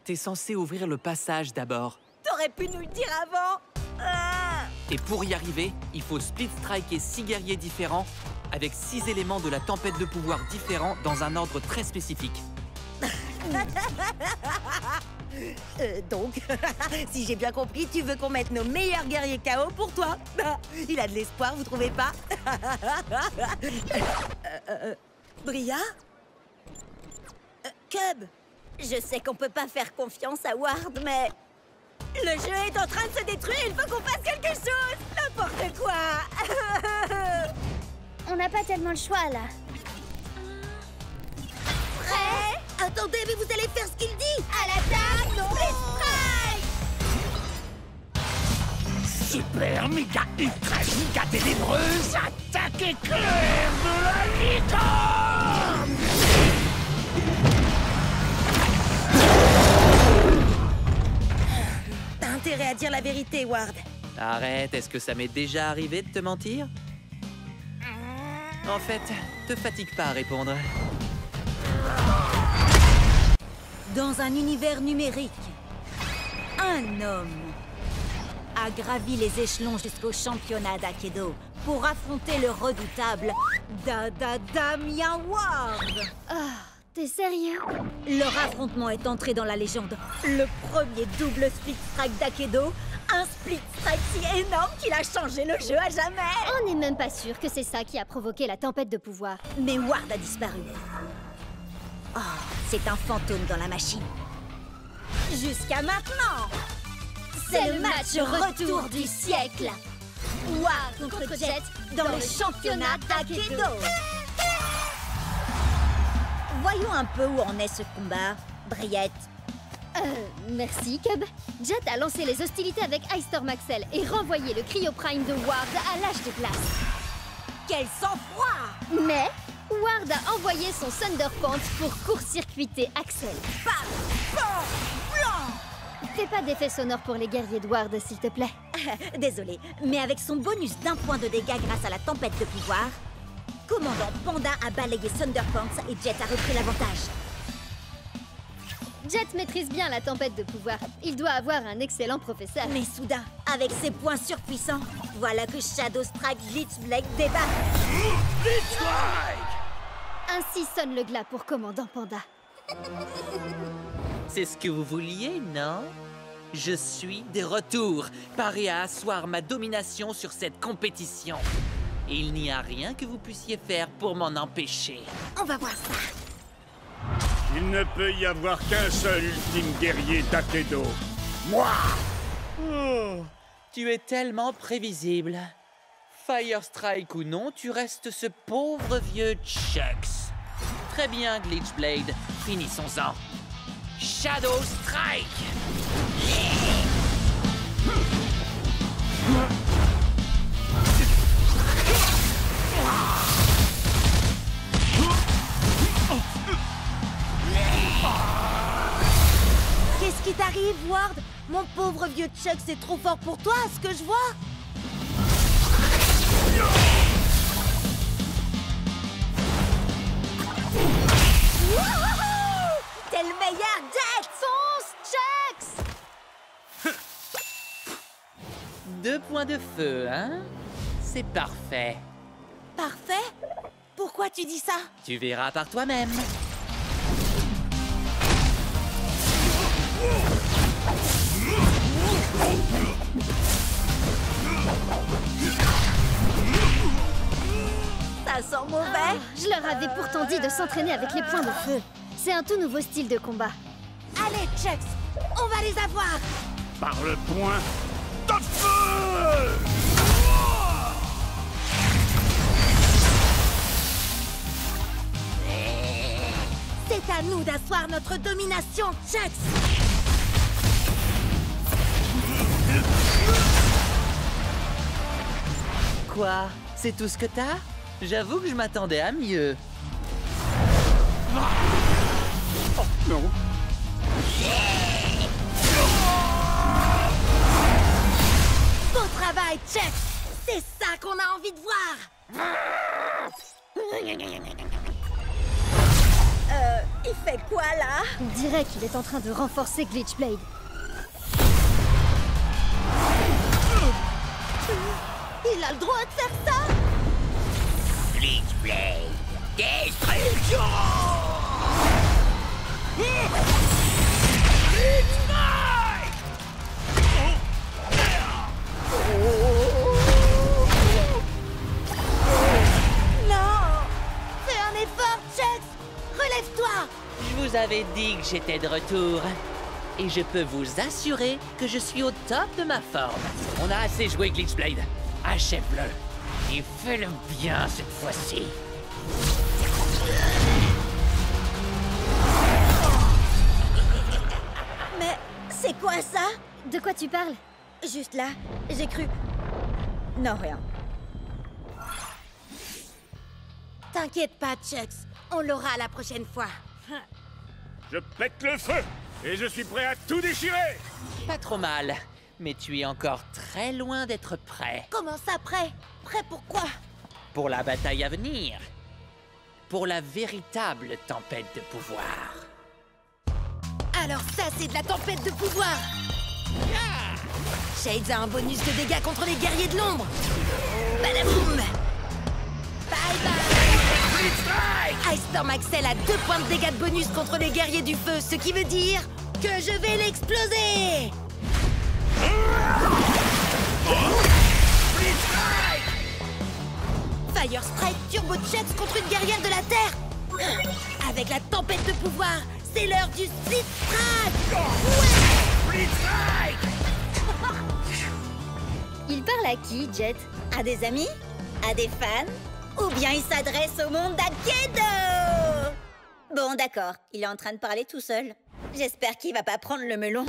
T'es censé ouvrir le passage d'abord. T'aurais pu nous le dire avant. Et pour y arriver, il faut split striker 6 guerriers différents avec 6 éléments de la tempête de pouvoir différents dans un ordre très spécifique. Donc, si j'ai bien compris, tu veux qu'on mette nos meilleurs guerriers KO pour toi. Il a de l'espoir, vous trouvez pas? Bria? Cub? Je sais qu'on peut pas faire confiance à Ward, mais... Le jeu est en train de se détruire, il faut qu'on fasse quelque chose! N'importe quoi! On n'a pas tellement le choix, là. Prêt? Attendez, mais vous allez faire ce qu'il dit! À l'attaque! Non! Split Strike! Super méga ultra giga ténébreuse, attaque éclair de la licorne! intérêt à dire la vérité, Ward. Arrête, est-ce que ça m'est déjà arrivé de te mentir? En fait, te fatigue pas à répondre. Dans un univers numérique, un homme a gravi les échelons jusqu'au championnat d'Aikido pour affronter le redoutable Damien Ward. Ah, t'es sérieux? Leur affrontement est entré dans la légende. Le premier double split strike d'Aikido, un split strike si énorme qu'il a changé le jeu à jamais. On n'est même pas sûr que c'est ça qui a provoqué la tempête de pouvoir. Mais Ward a disparu. Oh, c'est un fantôme dans la machine. Jusqu'à maintenant. C'est le match retour du siècle. Ward contre Jet dans le championnat d'Aikido. Voyons un peu où en est ce combat, Briette. Merci, Cub. Jet a lancé les hostilités avec Ice Storm Axel et renvoyé le Cryo Prime de Ward à l'âge de glace. Quel sang-froid! Mais Ward a envoyé son Thunderpants pour court-circuiter Axel. Fais pas d'effet sonore pour les guerriers de Ward, s'il te plaît. Désolé, mais avec son bonus d'1 point de dégâts grâce à la tempête de pouvoir, Commandant Panda a balayé Thunderpants et Jet a repris l'avantage. Jet maîtrise bien la tempête de pouvoir. Il doit avoir un excellent professeur. Mais soudain, avec ses points surpuissants, voilà que Shadow Strike Glitchblade débarque. Ainsi sonne le glas pour Commandant Panda. C'est ce que vous vouliez, non? Je suis de retour, paré à asseoir ma domination sur cette compétition. Il n'y a rien que vous puissiez faire pour m'en empêcher. On va voir ça. Il ne peut y avoir qu'un seul ultime guerrier d'Aikido. Moi! Oh, tu es tellement prévisible. Fire Strike ou non, tu restes ce pauvre vieux Chucks. Très bien, Glitchblade. Finissons-en. Shadow Strike! Qu'est-ce qui t'arrive, Ward? Mon pauvre vieux Chuck, c'est trop fort pour toi, ce que je vois. Wouhou! T'es le meilleur, Jet! Fonce, Chucks! 2 points de feu, hein? C'est parfait. Parfait? Pourquoi tu dis ça? Tu verras par toi-même. Ça sent mauvais. Je leur avais pourtant dit de s'entraîner avec les points de feu. C'est un tout nouveau style de combat. Allez, Chucks, on va les avoir. Par le point de feu! C'est à nous d'asseoir notre domination, Chucks. Quoi? C'est tout ce que t'as? J'avoue que je m'attendais à mieux. Oh, non. Beau travail, Chucks. C'est ça qu'on a envie de voir. Il fait quoi, là? On dirait qu'il est en train de renforcer Glitchblade. Il a le droit de faire ça? Glitchblade, destruction! Non! Fais un effort, Chucks! Relève-toi! Je vous avais dit que j'étais de retour. Et je peux vous assurer que je suis au top de ma forme. On a assez joué, Glitchblade. Achève-le. Et fais-le bien cette fois-ci. Mais c'est quoi ça? De quoi tu parles? Juste là, j'ai cru... Non, rien. T'inquiète pas, Chucks. On l'aura la prochaine fois. Je pète le feu et je suis prêt à tout déchirer. Pas trop mal. Mais tu es encore très loin d'être prêt. Comment ça, prêt? Prêt pour quoi? Pour la bataille à venir. Pour la véritable tempête de pouvoir. Alors ça, c'est de la tempête de pouvoir. Shades a un bonus de dégâts contre les guerriers de l'ombre. Badaboum. Bye bye. Ice Storm Axel a 2 points de dégâts de bonus contre les guerriers du feu, ce qui veut dire que je vais l'exploser. Fire Strike Turbo Jets contre une guerrière de la Terre. Avec la tempête de pouvoir, c'est l'heure du Split Strike. Ouais. Il parle à qui, Jet? À des amis? À des fans? Ou bien il s'adresse au monde d'Akedo? Bon, d'accord, il est en train de parler tout seul. J'espère qu'il va pas prendre le melon.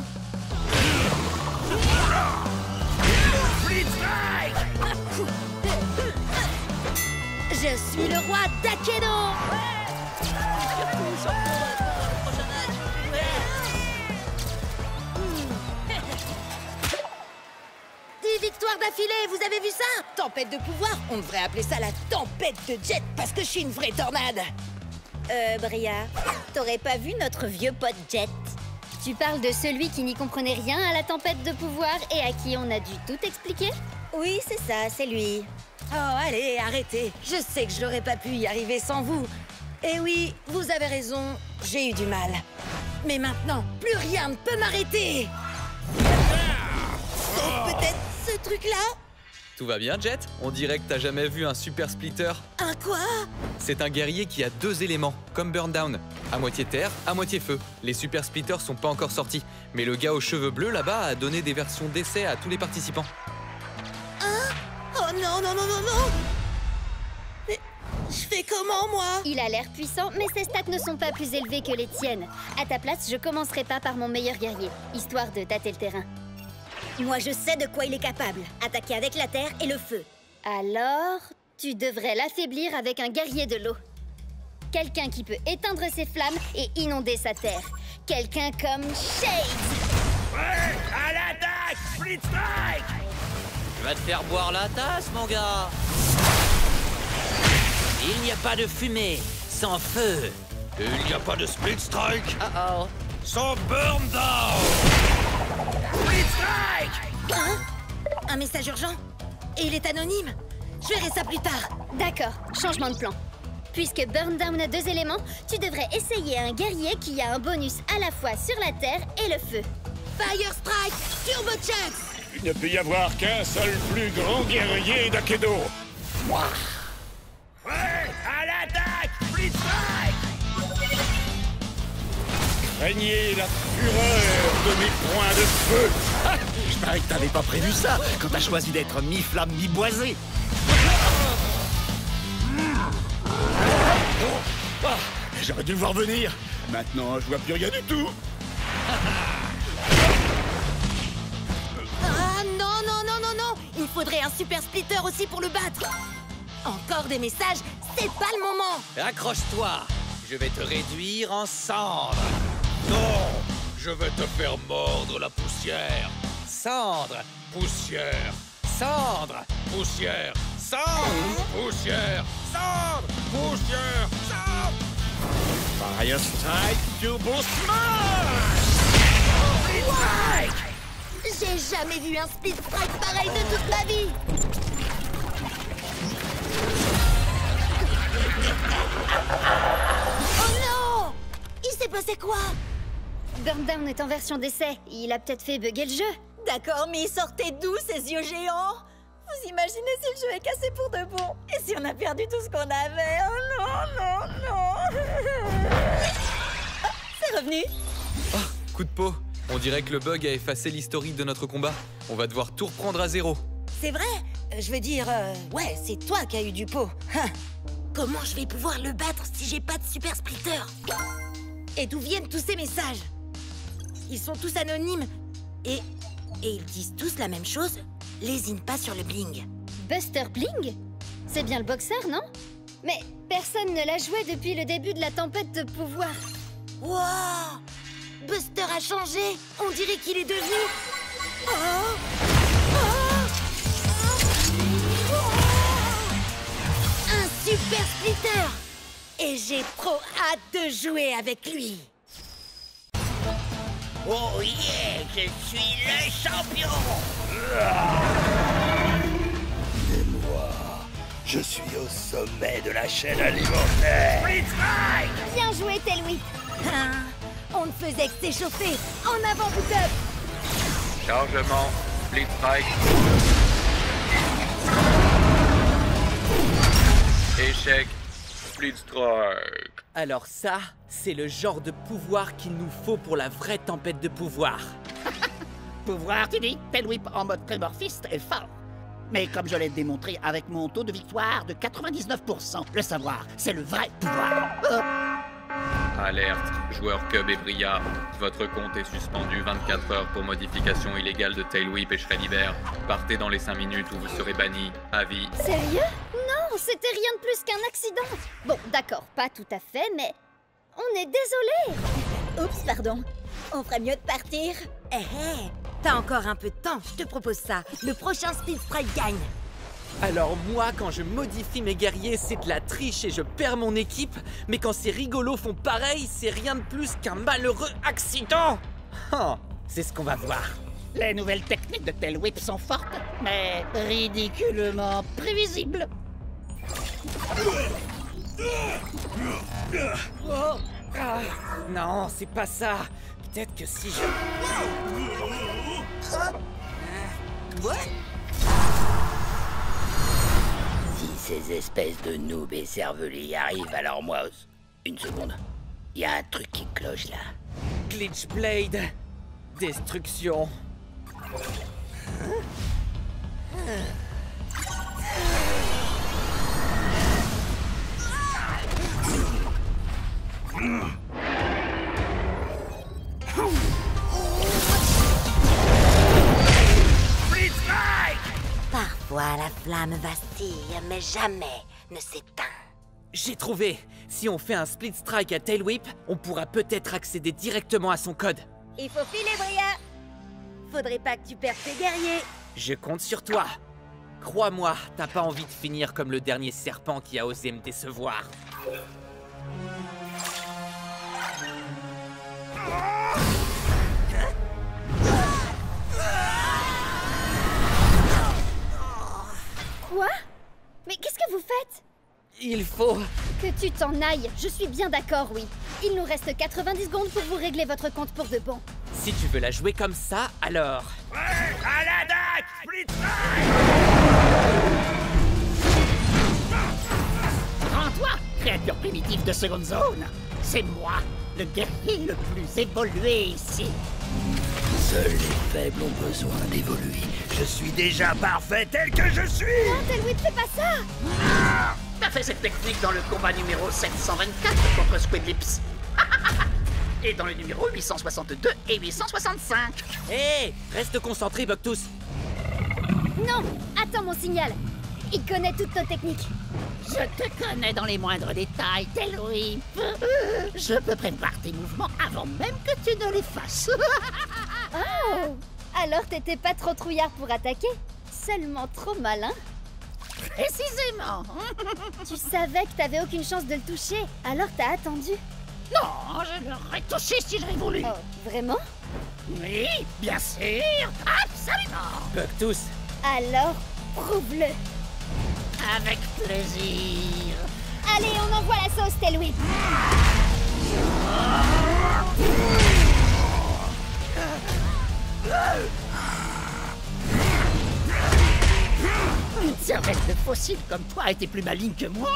Je suis le roi d'Akedo. Victoire d'affilée, vous avez vu ça? Tempête de pouvoir, on devrait appeler ça la tempête de jet parce que je suis une vraie tornade. Bria, t'aurais pas vu notre vieux pote Jet? Tu parles de celui qui n'y comprenait rien à la tempête de pouvoir et à qui on a dû tout expliquer? Oui, c'est ça, c'est lui. Oh, allez, arrêtez. Je sais que je n'aurais pas pu y arriver sans vous. Et oui, vous avez raison, j'ai eu du mal. Mais maintenant, plus rien ne peut m'arrêter. C'est peut-être ce truc-là? Tout va bien, Jet? On dirait que t'as jamais vu un super splitter. Un quoi? C'est un guerrier qui a 2 éléments, comme Burndown. À moitié terre, à moitié feu. Les super splitters sont pas encore sortis, mais le gars aux cheveux bleus là-bas a donné des versions d'essai à tous les participants. Hein? Oh non, non, non, non, non! Mais je fais comment, moi? Il a l'air puissant, mais ses stats ne sont pas plus élevés que les tiennes. À ta place, je commencerai pas par mon meilleur guerrier, histoire de tâter le terrain. Moi, je sais de quoi il est capable. Attaquer avec la terre et le feu. Alors, tu devrais l'affaiblir avec un guerrier de l'eau. Quelqu'un qui peut éteindre ses flammes et inonder sa terre. Quelqu'un comme Shades. Ouais, à l'attaque! Split Strike! Tu vas te faire boire la tasse, mon gars. Il n'y a pas de fumée sans feu. Et il n'y a pas de Split Strike Oh-oh. sans Burn Down! Split Strike! Hein? Un message urgent? Et il est anonyme? Je verrai ça plus tard. D'accord, changement de plan. Puisque Burndown a 2 éléments, tu devrais essayer un guerrier qui a un bonus à la fois sur la terre et le feu. Fire Strike Turbo Jets! Il ne peut y avoir qu'un seul plus grand guerrier d'Akedo. Moi. Ouais, à l'attaque! Split Strike! Craignez la fureur de mes points de feu. Ah, je parie que t'avais pas prévu ça quand t'as choisi d'être mi-flamme, mi-boisé. Ah, j'aurais dû le voir venir. Maintenant, je vois plus rien du tout. Ah non, non, non, non, non! Il faudrait un super splitter aussi pour le battre. Encore des messages, c'est pas le moment. Accroche-toi, je vais te réduire en cendres. Non, je vais te faire mordre la poussière. Cendre, poussière, cendre, poussière, cendre, poussière, cendre, poussière, cendre. Fire Strike Turbo Smash! Split Strike! J'ai jamais vu un split strike pareil de toute ma vie. Oh non! Il s'est passé quoi? Burndown est en version d'essai. Il a peut-être fait bugger le jeu. D'accord, mais il sortait d'où ces yeux géants? Vous imaginez si le jeu est cassé pour de bon? Et si on a perdu tout ce qu'on avait? Oh non, non, non! Oh, c'est revenu! Oh, coup de peau. On dirait que le bug a effacé l'historique de notre combat. On va devoir tout reprendre à zéro. C'est vrai? Je veux dire, ouais, c'est toi qui as eu du pot. Comment je vais pouvoir le battre si j'ai pas de super splitter? Et d'où viennent tous ces messages? Ils sont tous anonymes. Et ils disent tous la même chose. Lésine pas sur le bling. Buster Bling? C'est bien le boxeur, non? Mais personne ne l'a joué depuis le début de la tempête de pouvoir. Wow! Buster a changé. On dirait qu'il est devenu... Un super splitter! Et j'ai trop hâte de jouer avec lui! Oh yeah, je suis le champion! Et moi, je suis au sommet de la chaîne alimentaire. Bien joué, Tailwhip. On ne faisait que s'échauffer! En avant, Boot-Up! Chargement, Split Strike. Échec, Split Strike. Alors ça, c'est le genre de pouvoir qu'il nous faut pour la vraie tempête de pouvoir. Pouvoir, tu dis? Tailwhip en mode Tremorfist est fort. Mais comme je l'ai démontré avec mon taux de victoire de 99%, le savoir, c'est le vrai pouvoir. Alerte, joueur Cub et Bria. Votre compte est suspendu 24 heures pour modification illégale de Tailwhip et Shreddiver. Partez dans les 5 minutes où vous serez banni. À vie. Sérieux? Non, c'était rien de plus qu'un accident. Bon, d'accord, pas tout à fait, mais on est désolé. Oups, pardon. On ferait mieux de partir. T'as encore un peu de temps, je te propose ça. Le prochain Speed Strike gagne. Alors moi, quand je modifie mes guerriers, c'est de la triche et je perds mon équipe. Mais quand ces rigolos font pareil, c'est rien de plus qu'un malheureux accident. Oh, c'est ce qu'on va voir. Les nouvelles techniques de Tailwhip sont fortes, mais ridiculement prévisibles. Oh. Ah, non, c'est pas ça. Peut-être que si je... Si ces espèces de noobs et cervelis arrivent, alors moi... Une seconde. Il y a un truc qui cloche là. Glitchblade. Destruction. Parfois la flamme vacille, mais jamais ne s'éteint. J'ai trouvé. Si on fait un split strike à Tailwhip, on pourra peut-être accéder directement à son code. Il faut filer, Bria. Faudrait pas que tu perdes tes guerriers. Je compte sur toi. Crois-moi, t'as pas envie de finir comme le dernier serpent qui a osé me décevoir. Quoi? Mais qu'est-ce que vous faites? Il faut... Que tu t'en ailles, je suis bien d'accord, oui. Il nous reste 90 secondes pour vous régler votre compte pour de bon. Si tu veux la jouer comme ça, alors... À la date, Split Rends-toi, créature primitive de seconde zone. C'est moi, le guerrier le plus évolué ici. Seuls les faibles ont besoin d'évoluer. Je suis déjà parfait tel que je suis. Non, Tailwhip, fais pas ça. T'as fait cette technique dans le combat numéro 724 contre Squidlips. Et dans le numéro 862 et 865. Hé, reste concentré, Bucktooth. Non, attends mon signal. Il connaît toutes nos techniques. Je te connais dans les moindres détails, Tailwhip. Je peux prévoir tes mouvements avant même que tu ne les fasses. Oh, alors t'étais pas trop trouillard pour attaquer, seulement trop malin. Précisément. Tu savais que t'avais aucune chance de le toucher, alors t'as attendu. Non, je l'aurais touché si j'avais voulu. Oh, vraiment? Oui, bien sûr, absolument. Bucktooth. Alors, prouve-le. Avec plaisir. Allez, on envoie la sauce, Tailwhip. Une cervelle de fossile comme toi a été plus maligne que moi.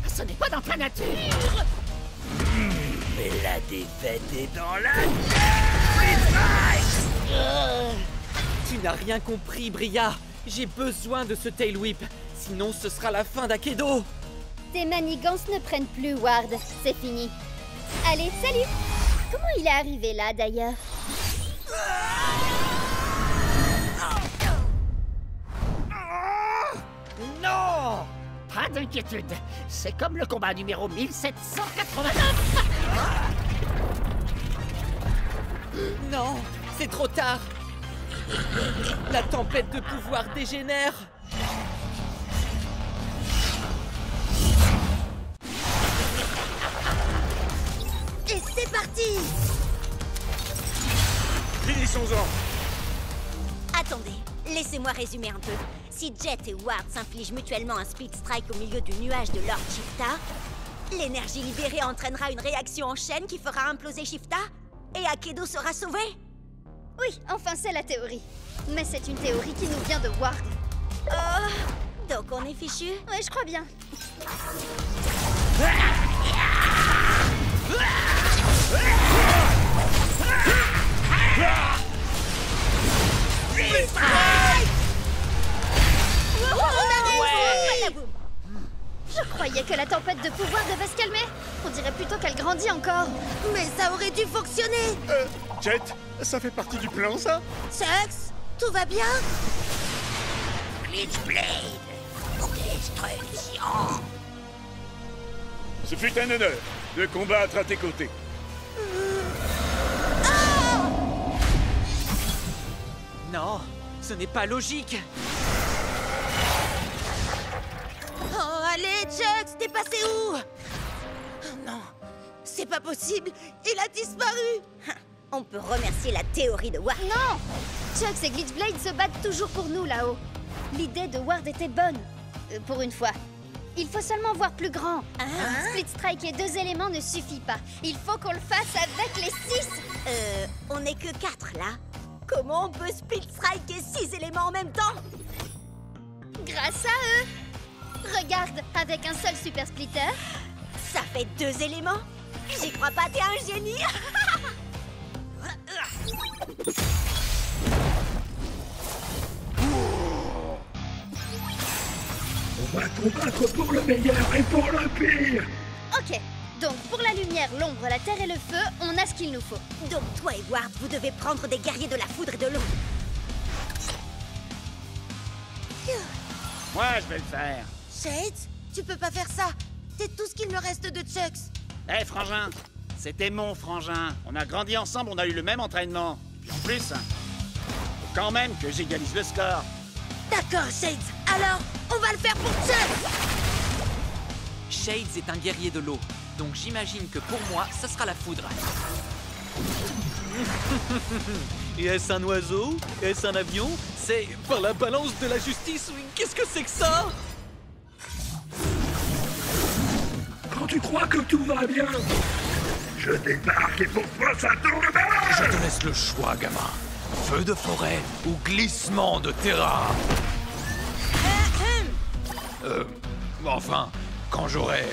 Ce n'est pas dans ta nature. Mais la défaite est dans la... Tu n'as rien compris, Bria. J'ai besoin de ce Tailwhip. Sinon, ce sera la fin d'Akedo. Tes manigances ne prennent plus, Ward. C'est fini. Allez, salut. Comment il est arrivé là, d'ailleurs? Non! Pas d'inquiétude. C'est comme le combat numéro 1789. Non, c'est trop tard. La tempête de pouvoir dégénère. Et c'est parti! Finissons-en! Attendez, laissez-moi résumer un peu. Si Jet et Ward s'infligent mutuellement un Split Strike au milieu du nuage de Lord Shifta, l'énergie libérée entraînera une réaction en chaîne qui fera imploser Shifta et Akedo sera sauvé? Oui, enfin c'est la théorie. Mais c'est une théorie qui nous vient de Ward. Oh, donc on est fichu? Oui, je crois bien. Je croyais que la tempête de pouvoir devait se calmer. On dirait plutôt qu'elle grandit encore. Mais ça aurait dû fonctionner! Jet, ça fait partie du plan, ça? Chucks, tout va bien? Glitchblade, destruction. Ce fut un honneur de combattre à tes côtés. Non, ce n'est pas logique. Oh, allez, Chucks, t'es passé où? Oh non, c'est pas possible, il a disparu. On peut remercier la théorie de Ward. Non! Chucks et Glitchblade se battent toujours pour nous là-haut. L'idée de Ward était bonne. Pour une fois. Il faut seulement voir plus grand. Split Strike et 2 éléments ne suffit pas. Il faut qu'on le fasse avec les 6. On n'est que 4 là. Comment on peut Split Strike et 6 éléments en même temps? Grâce à eux. Regarde, avec un seul Super Splitter. Ça fait 2 éléments? J'y crois pas, t'es un génie. On va combattre pour le meilleur et pour le pire. Ok, donc pour la lumière, l'ombre, la terre et le feu, on a ce qu'il nous faut. Donc toi et Ward, vous devez prendre des guerriers de la foudre et de l'eau. Moi, je vais le faire. Shades, tu peux pas faire ça. T'es tout ce qu'il me reste de Chucks. Hé, frangin, c'était mon frangin. On a grandi ensemble, on a eu le même entraînement. En plus, faut quand même que j'égalise le score. D'accord, Shades. Alors, on va le faire pour Chucks. Shades est un guerrier de l'eau, donc j'imagine que pour moi, ça sera la foudre. Et est-ce un oiseau? Est-ce un avion? C'est par la balance de la justice? Qu'est-ce que c'est que ça? Quand tu crois que tout va bien, je débarque et pour toi ça tourne mal. Je te laisse le choix, gamin. Feu de forêt ou glissement de terrain. Enfin, quand j'aurai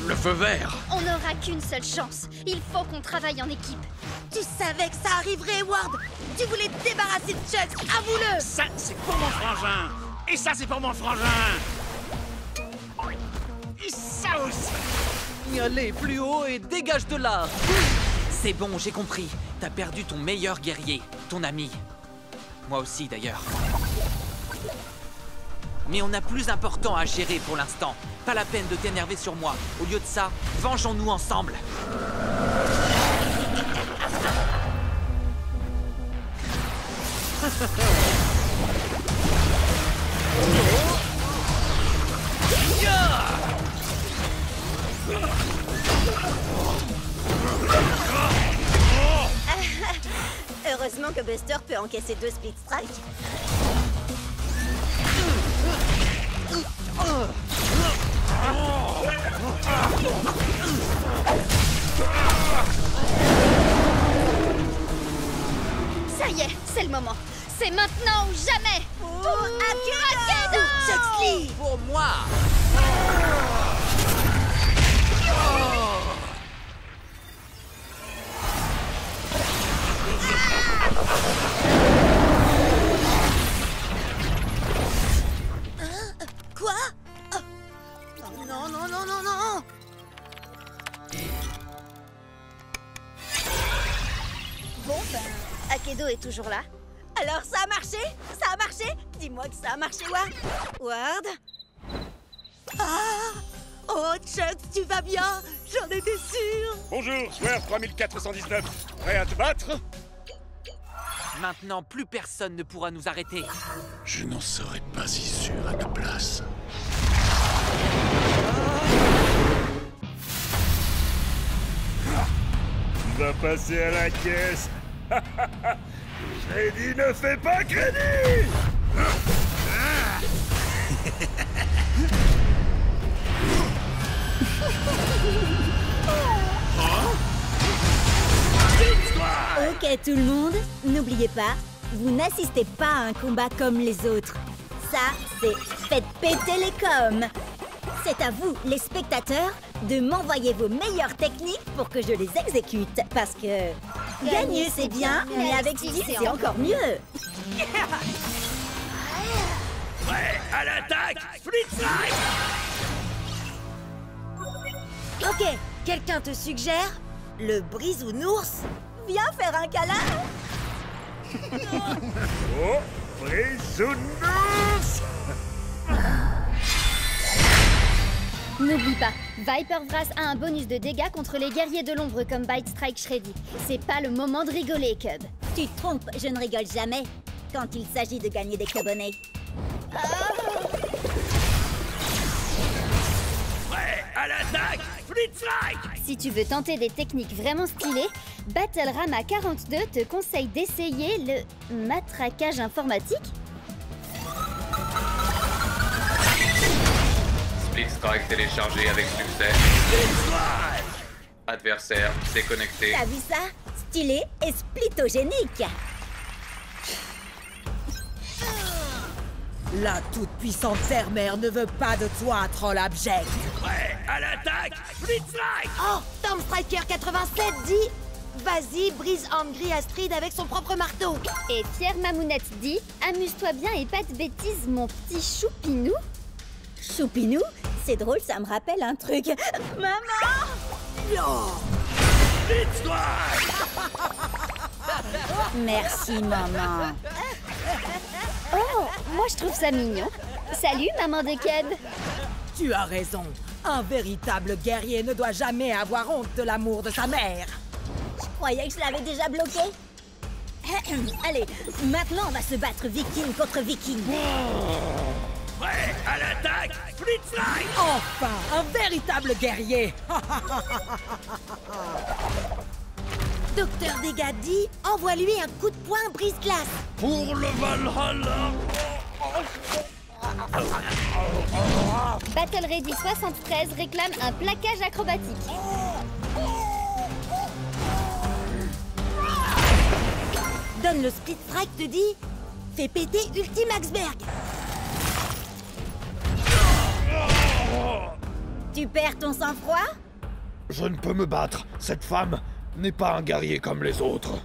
le feu vert. On n'aura qu'une seule chance. Il faut qu'on travaille en équipe. Tu savais que ça arriverait, Ward. Tu voulais te débarrasser de Chucks. Avoue-le. Ça, c'est pour mon frangin. Et ça, c'est pour mon frangin. Et ça aussi. Allez, plus haut et dégage de là. C'est bon, j'ai compris. T'as perdu ton meilleur guerrier, ton ami. Moi aussi, d'ailleurs. Mais on a plus important à gérer pour l'instant. Pas la peine de t'énerver sur moi. Au lieu de ça, vengeons-nous ensemble. Heureusement que Buster peut encaisser 2 Split Strike. Ça y est, c'est le moment. C'est maintenant ou jamais. Pour Akedo! Chucks, pour moi. Quoi? Oh. Non, non, non, non, non. Bon, ben, Akedo est toujours là. Alors ça a marché? Ça a marché? Dis-moi que ça a marché, Ward. Ward? Ah! Oh, Chucks, tu vas bien? J'en étais sûre. Bonjour, joueur 3419. Prêt à te battre? Maintenant, plus personne ne pourra nous arrêter. Je n'en serais pas si sûr à ta place. Va passer à la caisse. Shreddy ne fait pas crédit. Ok tout le monde, n'oubliez pas, vous n'assistez pas à un combat comme les autres. Ça, c'est faites péter les coms. C'est à vous, les spectateurs, de m'envoyer vos meilleures techniques pour que je les exécute. Parce que gagner c'est bien, mais avec style c'est encore mieux. Prêt à l'attaque, Split Strike. Ok, quelqu'un te suggère le brisounours? Viens faire un câlin. Oh, Brisounours. N'oublie pas, Viper Vrass a un bonus de dégâts contre les guerriers de l'ombre comme Bite Strike Shreddy. C'est pas le moment de rigoler, Cub. Tu te trompes, je ne rigole jamais quand il s'agit de gagner des cubonnets. Prêt à l'attaque, Split Strike. Si tu veux tenter des techniques vraiment stylées, Battle-Rama 42 te conseille d'essayer le matraquage informatique. Split Strike téléchargé avec succès. Adversaire déconnecté. T'as vu ça? Stylé et splitogénique. La toute-puissante Terre-Mère ne veut pas de toi, troll abject. Prêt à l'attaque, Split Strike. Oh, Tom Striker 87 dit « Vas-y, brise Angry Astrid avec son propre marteau !» Et Pierre Mamounette dit « Amuse-toi bien et pas de bêtises, mon petit choupinou !» Choupinou? C'est drôle, ça me rappelle un truc. Maman! Oh. Split Strike. Merci, maman. Oh, moi je trouve ça mignon. Salut, maman de Cub. Tu as raison. Un véritable guerrier ne doit jamais avoir honte de l'amour de sa mère. Je croyais que je l'avais déjà bloqué. Allez, maintenant on va se battre viking contre viking. Prêt à l'attaque, Split Strike. Enfin, un véritable guerrier. Docteur Dégâts dit, envoie-lui un coup de poing brise-glace. Pour le Valhalla. Battle Ready 73 réclame un plaquage acrobatique. Donne le Split Strike te dit, fais péter Ultimaxberg. Tu perds ton sang-froid? Je ne peux me battre. Cette femme n'est pas un guerrier comme les autres.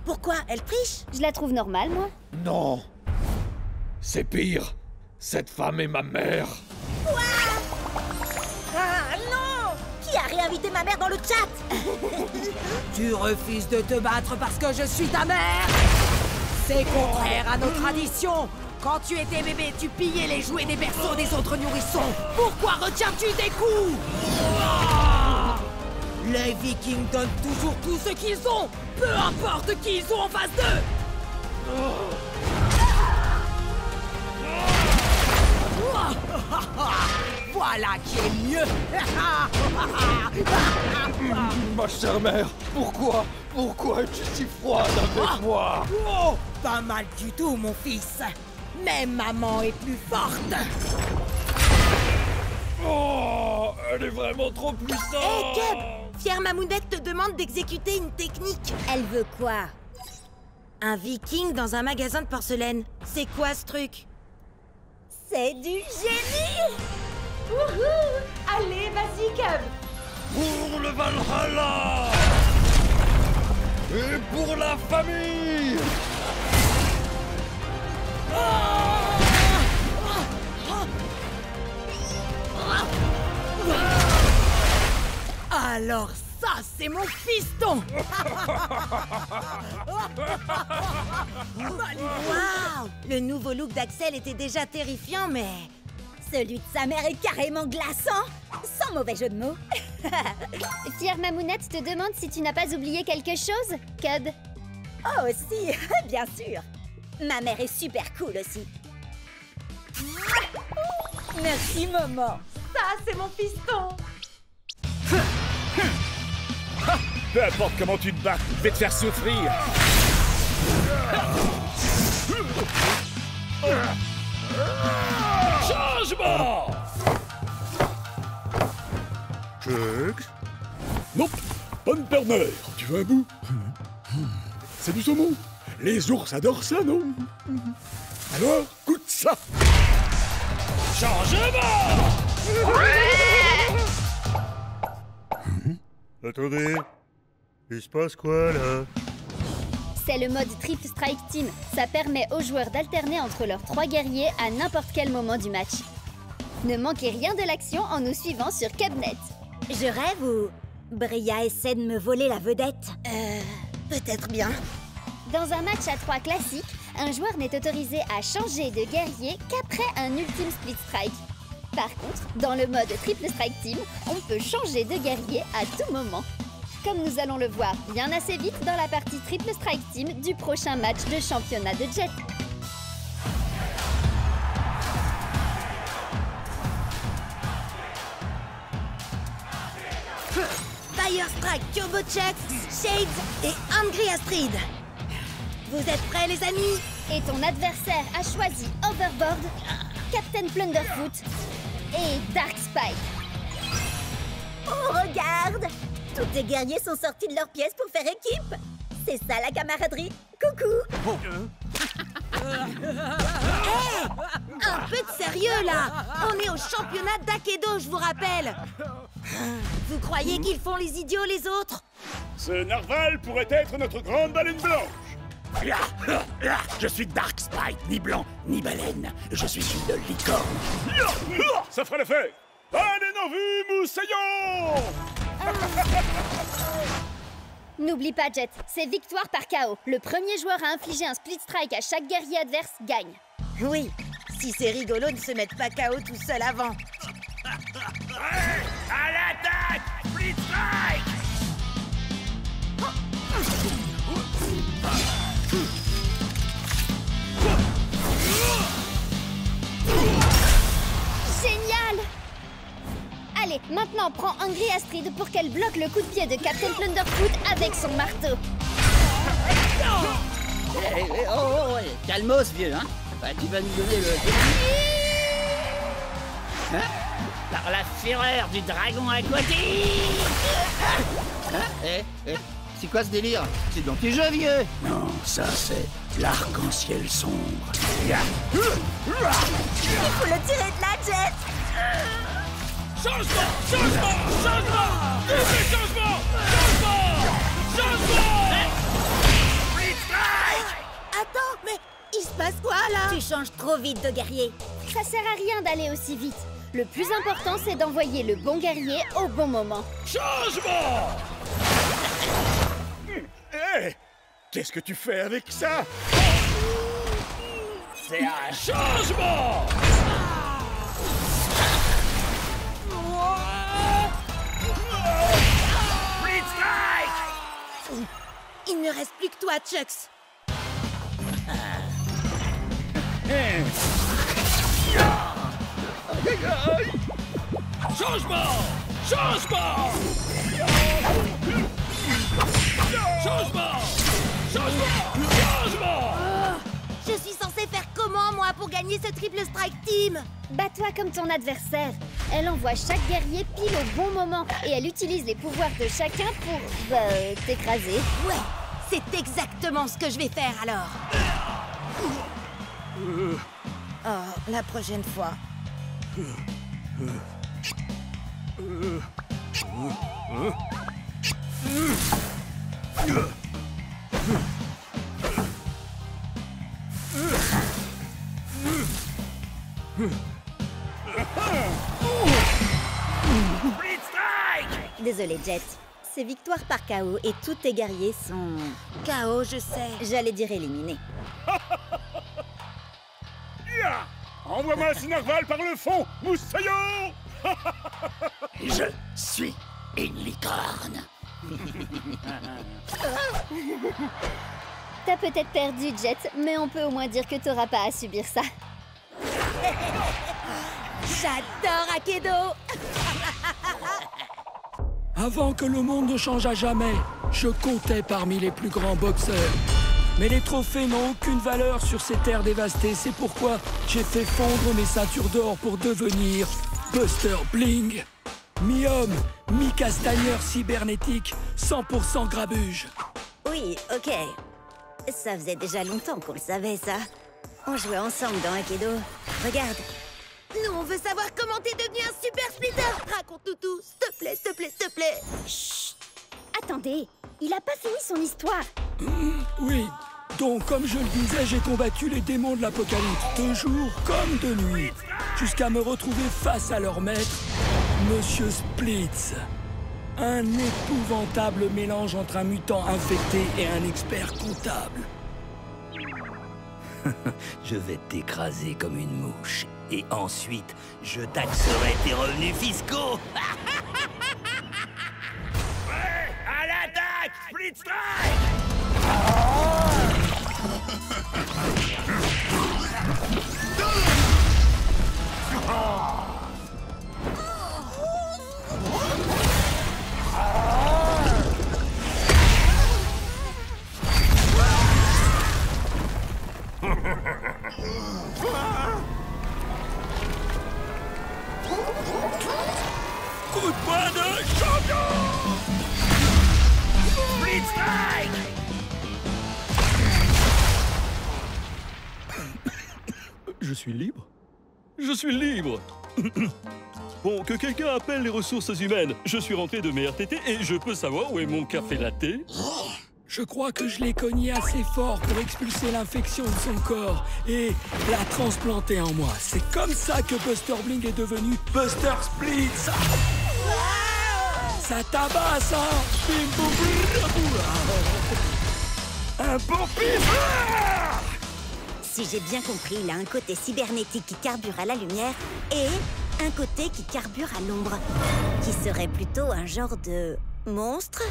Pourquoi? Elle triche? Je la trouve normale, moi. Non. C'est pire. Cette femme est ma mère. Quoi? Ah non! Qui a réinvité ma mère dans le chat? Tu refuses de te battre parce que je suis ta mère? C'est contraire à nos traditions. Quand tu étais bébé, tu pillais les jouets des berceaux des autres nourrissons. Pourquoi retiens-tu des coups? Les Vikings donnent toujours tout ce qu'ils ont, peu importe qui ils ont en face d'eux. Voilà qui est mieux. Ma chère mère, pourquoi es-tu si froide avec moi? Oh, pas mal du tout, mon fils. Mais maman est plus forte. Oh, elle est vraiment trop puissante. Hé, Cub, Fière Mamounette te demande d'exécuter une technique. Elle veut quoi? Un viking dans un magasin de porcelaine. C'est quoi ce truc? C'est du génie! Wouhou! Allez, vas-y, Cub! Pour le Valhalla! Et pour la famille! Alors ça, c'est mon fiston! Waouh! Le nouveau look d'Axel était déjà terrifiant, mais... Celui de sa mère est carrément glaçant! Sans mauvais jeu de mots! Fière Mamounette te demande si tu n'as pas oublié quelque chose, Cub. Oh, si, bien sûr. Ma mère est super cool aussi. Merci, maman. Ça, c'est mon piston. Peu importe comment tu te bats, je vais te faire souffrir. Changement! Chugs? Non, pas de perneur. Tu veux un bout? C'est du saumon. Les ours adorent ça, non? Alors, goûte ça. Changement! Attendez, il se passe quoi là? C'est le mode Triple Strike Team. Ça permet aux joueurs d'alterner entre leurs 3 guerriers à n'importe quel moment du match. Ne manquez rien de l'action en nous suivant sur Cabnet. Je rêve ou Bria essaie de me voler la vedette? Peut-être bien. Dans un match à 3 classique, un joueur n'est autorisé à changer de guerrier qu'après un ultime split strike. Par contre, dans le mode Triple Strike Team, on peut changer de guerrier à tout moment. Comme nous allons le voir bien assez vite dans la partie Triple Strike Team du prochain match de championnat de Jet. Fire Strike, Turbo Chucks, Shades et Angry Astrid. Vous êtes prêts, les amis? Et ton adversaire a choisi Overboard, Captain Plunderfoot et Dark Spike. Oh, regarde! Tous tes guerriers sont sortis de leur pièce pour faire équipe. C'est ça la camaraderie. Coucou! Hey! Un peu de sérieux là! On est au championnat d'Akedo, je vous rappelle. Vous croyez qu'ils font les idiots les autres? Ce narval pourrait être notre grande baleine blanche. Je suis Dark Spike, ni blanc, ni baleine. Je suis une licorne. Ça fera l'affaire. Allez, non vu, moussaillon! N'oublie pas, Jet, c'est victoire par KO. Le premier joueur à infliger un split strike à chaque guerrier adverse gagne. Oui, si c'est rigolo de se mettre pas KO tout seul avant. À l'attaque! Split strike! Génial! Allez, maintenant prends Angry Astrid pour qu'elle bloque le coup de pied de Captain Plunderfoot avec son marteau. Calmos, vieux, hein? Bah, tu vas nous donner le... Hein? Par la fureur du dragon aquatique! C'est quoi ce délire? C'est dans tes jeux, vieux! Non, ça c'est l'arc-en-ciel sombre. Il faut le tirer de la Jet! Changement! Changement! Changement! Changement! Changement! Attends, mais il se passe quoi là? Tu changes trop vite de guerrier. Ça sert à rien d'aller aussi vite. Le plus important, c'est d'envoyer le bon guerrier au bon moment. Changement! Hé! Qu'est-ce que tu fais avec ça? C'est un changement! Split strike! Il ne reste plus que toi, Chucks. Changement! Changement! Changement! Changement! Changement! Je suis censée faire comment, moi, pour gagner ce triple strike team? Bats-toi comme ton adversaire. Elle envoie chaque guerrier pile au bon moment et elle utilise les pouvoirs de chacun pour, t'écraser. Ouais, c'est exactement ce que je vais faire alors. Oh, la prochaine fois. Split strike! Désolé, Jet. C'est victoire par KO et tous tes guerriers sont... KO, je sais. J'allais dire éliminés. Envoie-moi ce narval par le fond, moussaillon! Je suis une licorne. T'as peut-être perdu, Jet, mais on peut au moins dire que t'auras pas à subir ça. J'adore Akedo. Avant que le monde ne change à jamais, je comptais parmi les plus grands boxeurs. Mais les trophées n'ont aucune valeur sur ces terres dévastées. C'est pourquoi j'ai fait fondre mes ceintures d'or pour devenir Buster Bling. Mi-homme, mi-castagneur cybernétique, 100% grabuge. Oui, ok. Ça faisait déjà longtemps qu'on le savait, ça. On jouait ensemble dans Akedo. Regarde. Nous, on veut savoir comment t'es devenu un super splitter. Raconte-nous tout, s'il te plaît, s'il te plaît, s'il te plaît. Chut. Attendez, il a pas fini son histoire. Oui, donc comme je le disais, j'ai combattu les démons de l'Apocalypse, de jour comme de nuit, jusqu'à me retrouver face à leur maître, Monsieur Splitz. Un épouvantable mélange entre un mutant infecté et un expert comptable. Je vais t'écraser comme une mouche. Et ensuite, je taxerai tes revenus fiscaux. Ouais, à l'attaque, Split Strike. Coup de poing de champion! Split Strike! Je suis libre? Je suis libre! Bon, que quelqu'un appelle les ressources humaines. Je suis rentré de mes RTT et je peux savoir où est mon café latte? Je crois que je l'ai cogné assez fort pour expulser l'infection de son corps et la transplanter en moi. C'est comme ça que Buster Bling est devenu Buster Splitz. Ça tabasse, hein? Bim, boum, boum, boum. Un bon pif! Si j'ai bien compris, il a un côté cybernétique qui carbure à la lumière et un côté qui carbure à l'ombre. Qui serait plutôt un genre de monstre?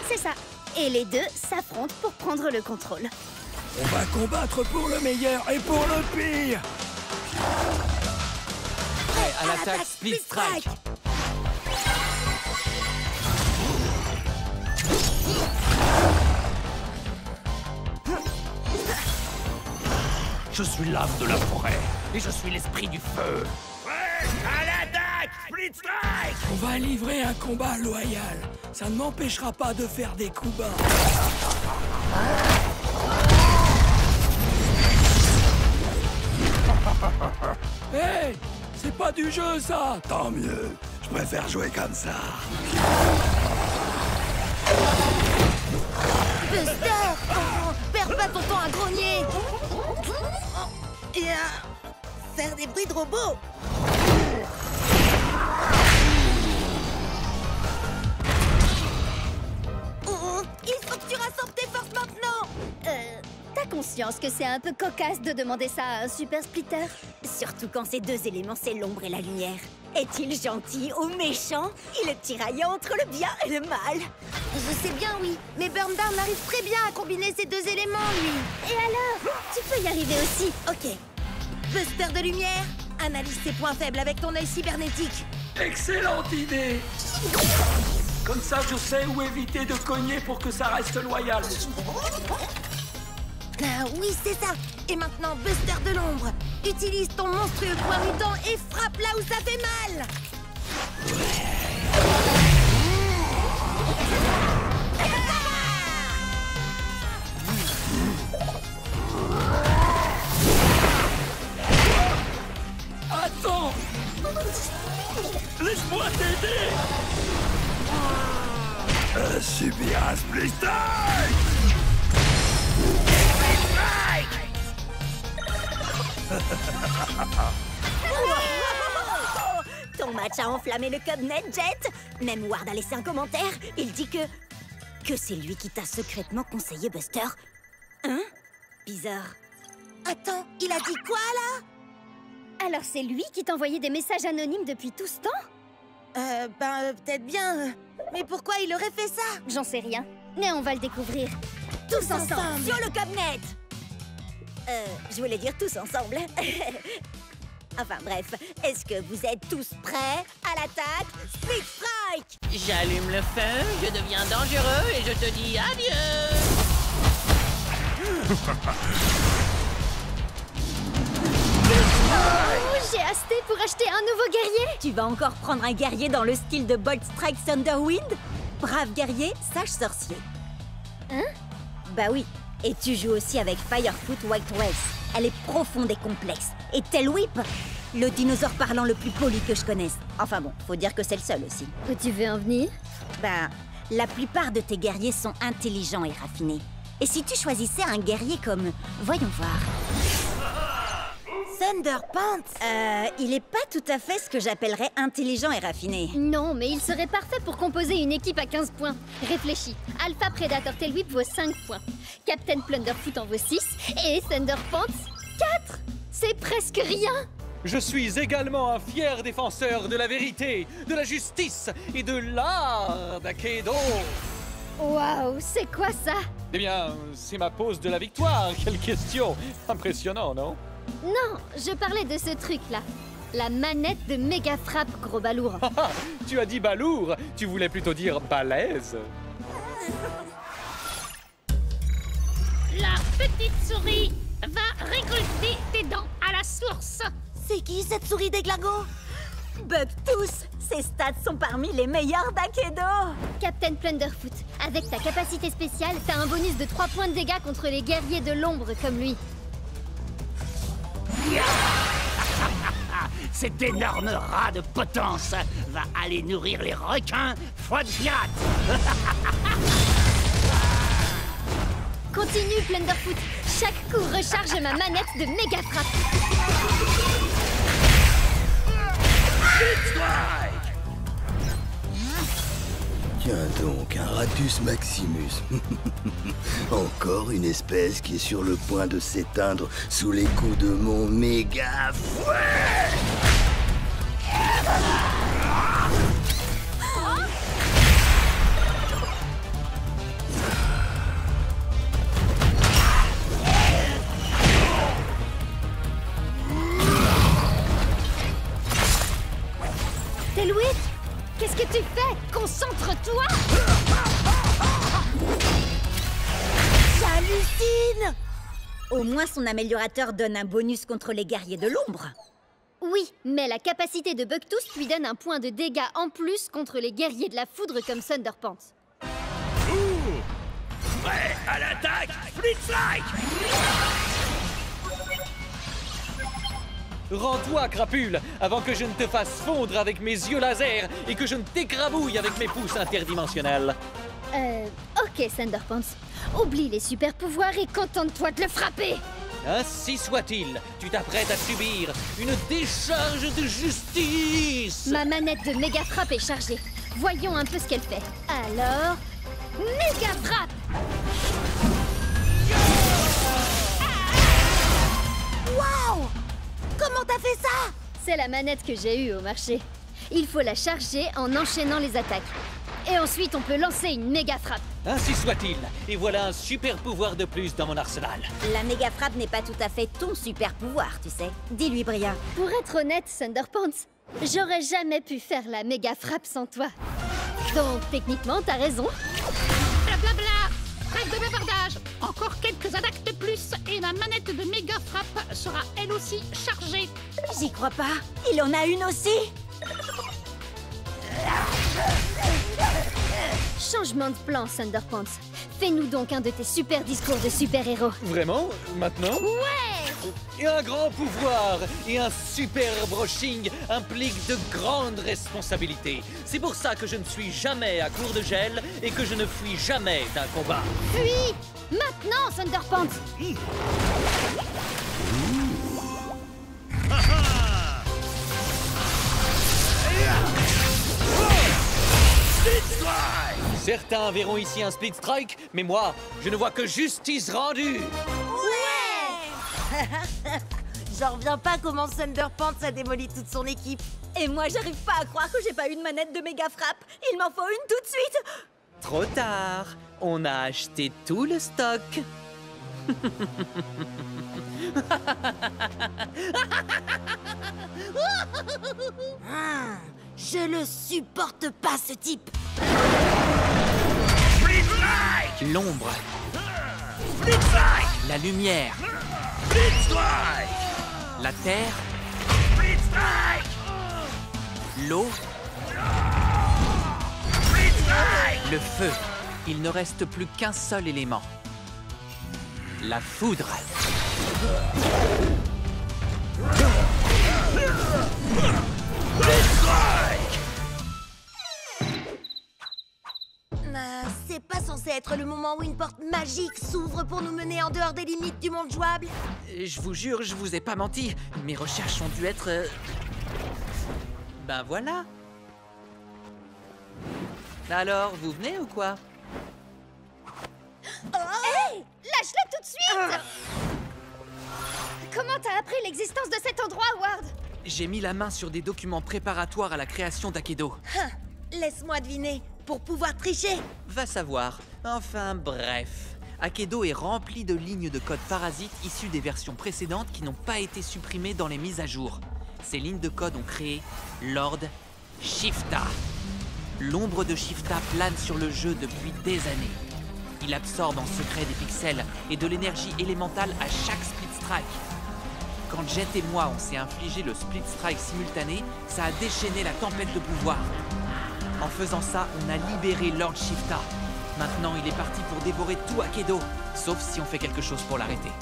C'est ça. Et les deux s'affrontent pour prendre le contrôle. On va combattre pour le meilleur et pour le pire. Prêt à l'attaque, Split Strike. Je suis l'âme de la forêt et je suis l'esprit du feu. Ouais, à l'attaque, Split Strike. On va livrer un combat loyal. Ça ne m'empêchera pas de faire des coups bas. Hé, c'est pas du jeu, ça. Tant mieux. Je préfère jouer comme ça. Buster! Oh, perds pas ton temps à grogner! Et à faire des bruits de robots! Oh, il faut que tu rassembles tes forces maintenant! T'as conscience que c'est un peu cocasse de demander ça à un super splitter? Surtout quand ces deux éléments, c'est l'ombre et la lumière. Est-il gentil ou méchant? Il est tiraillant entre le bien et le mal. Je sais bien, oui, mais Burndown arrive très bien à combiner ces deux éléments, lui. Et alors? Tu peux y arriver aussi. Ok. Buster de lumière, analyse tes points faibles avec ton œil cybernétique. Excellente idée. Comme ça, je sais où éviter de cogner pour que ça reste loyal. Ah oui, c'est ça. Et maintenant, Buster de l'ombre. Utilise ton monstrueux poing mutant et frappe là où ça fait mal. Attends! Laisse-moi t'aider! Subir un split strike! Ton match a enflammé le Cubnet, Jet. Même Ward a laissé un commentaire. Il dit que c'est lui qui t'a secrètement conseillé, Buster. Hein? Bizarre. Attends, il a dit quoi, là? Alors c'est lui qui t'envoyait des messages anonymes depuis tout ce temps? Peut-être bien. Mais pourquoi il aurait fait ça? J'en sais rien, mais on va le découvrir. tous ensemble sur le Cubnet. Je voulais dire tous ensemble. Enfin bref, est-ce que vous êtes tous prêts à l'attaque Split Strike? J'allume le feu, je deviens dangereux et je te dis adieu. Oh, j'ai hasté pour acheter un nouveau guerrier. Tu vas encore prendre un guerrier dans le style de Bolt Strike Thunderwind? Brave guerrier, sage sorcier. Hein? Bah oui, et tu joues aussi avec Firefoot White Wells. Elle est profonde et complexe. Et Tail Whip, le dinosaure parlant le plus poli que je connaisse. Enfin bon, faut dire que c'est le seul aussi. Où tu veux en venir? Bah, la plupart de tes guerriers sont intelligents et raffinés. Et si tu choisissais un guerrier comme... Voyons voir... Thunderpants, il est pas tout à fait ce que j'appellerais intelligent et raffiné. Non, mais il serait parfait pour composer une équipe à 15 points. Réfléchis, Alpha Predator Tail Whip vaut 5 points, Captain Plunderfoot en vaut 6, et Thunderpants 4. C'est presque rien. Je suis également un fier défenseur de la vérité, de la justice et de l'art d'Akedo. Waouh, c'est quoi ça? Eh bien, c'est ma pose de la victoire. Quelle question! Impressionnant, non? Non, je parlais de ce truc-là. La manette de méga frappe, gros balourd. Tu as dit balourd, tu voulais plutôt dire balèze. La petite souris va récolter tes dents à la source. C'est qui cette souris déglingo? Bugtooth, ses stats sont parmi les meilleurs d'Akedo. Captain Plunderfoot, avec ta capacité spéciale, t'as un bonus de 3 points de dégâts contre les guerriers de l'ombre comme lui. Cet énorme rat de potence va aller nourrir les requins foie de pirate. Continue, Plunderfoot. Chaque coup recharge ma manette de méga frappe. Tiens donc, un Ratus Maximus. Encore une espèce qui est sur le point de s'éteindre sous les coups de mon méga fouet. Tail Whip, qu'est-ce que tu fais? Concentre-toi! J'hallucine! Au moins son améliorateur donne un bonus contre les guerriers de l'ombre. Oui, mais la capacité de Bugtooth lui donne un point de dégâts en plus contre les guerriers de la foudre comme Thunderpants. Prêt à l'attaque, Split Strike! Rends-toi, crapule, avant que je ne te fasse fondre avec mes yeux laser et que je ne t'écrabouille avec mes pouces interdimensionnels. Ok, Thunderpants. Oublie les super pouvoirs et contente-toi de le frapper. Ainsi soit-il, tu t'apprêtes à subir une décharge de justice. Ma manette de méga frappe est chargée. Voyons un peu ce qu'elle fait. Alors, méga frappe! Waouh! Comment t'as fait ça? C'est la manette que j'ai eue au marché. Il faut la charger en enchaînant les attaques. Et ensuite, on peut lancer une méga frappe. Ainsi soit-il, et voilà un super pouvoir de plus dans mon arsenal. La méga frappe n'est pas tout à fait ton super pouvoir, tu sais. Dis-lui, Bria. Pour être honnête, Thunderpants, j'aurais jamais pu faire la méga frappe sans toi. Donc, techniquement, t'as raison. Blablabla. Trêve de bavardage. Encore quelques attaques de plus et ma manette de méga frappe sera elle aussi chargée. J'y crois pas. Il en a une aussi. Changement de plan, Thunderpants. Fais-nous donc un de tes super discours de super-héros. Vraiment? Maintenant? Ouais! Et un grand pouvoir et un super brushing impliquent de grandes responsabilités. C'est pour ça que je ne suis jamais à court de gel et que je ne fuis jamais d'un combat. Fuis! Maintenant, Thunderpants! Certains verront ici un Split Strike, mais moi, je ne vois que justice rendue. Ouais! J'en reviens pas comment Thunderpants a démoli toute son équipe. Et moi, j'arrive pas à croire que j'ai pas eu de manette de méga frappe. Il m'en faut une tout de suite. Trop tard. On a acheté tout le stock. Je le supporte pas, ce type. L'ombre. La lumière. La terre. L'eau. Le feu. Il ne reste plus qu'un seul élément. La foudre. C'est pas censé être le moment où une porte magique s'ouvre pour nous mener en dehors des limites du monde jouable? Je vous jure, je vous ai pas menti. Mes recherches ont dû être... Ben voilà. Alors, vous venez ou quoi? Hey! Lâche-la tout de suite! Comment t'as appris l'existence de cet endroit, Ward? J'ai mis la main sur des documents préparatoires à la création d'Akedo. Laisse-moi deviner, pour pouvoir tricher. Va savoir. Enfin bref. Akedo est rempli de lignes de code parasites issues des versions précédentes qui n'ont pas été supprimées dans les mises à jour. Ces lignes de code ont créé Lord Shifta. L'ombre de Shifta plane sur le jeu depuis des années. Il absorbe en secret des pixels et de l'énergie élémentale à chaque split strike. Quand Jet et moi on s'est infligé le split strike simultané, ça a déchaîné la tempête de pouvoir. En faisant ça, on a libéré Lord Shifta. Maintenant, il est parti pour dévorer tout Akedo, sauf si on fait quelque chose pour l'arrêter.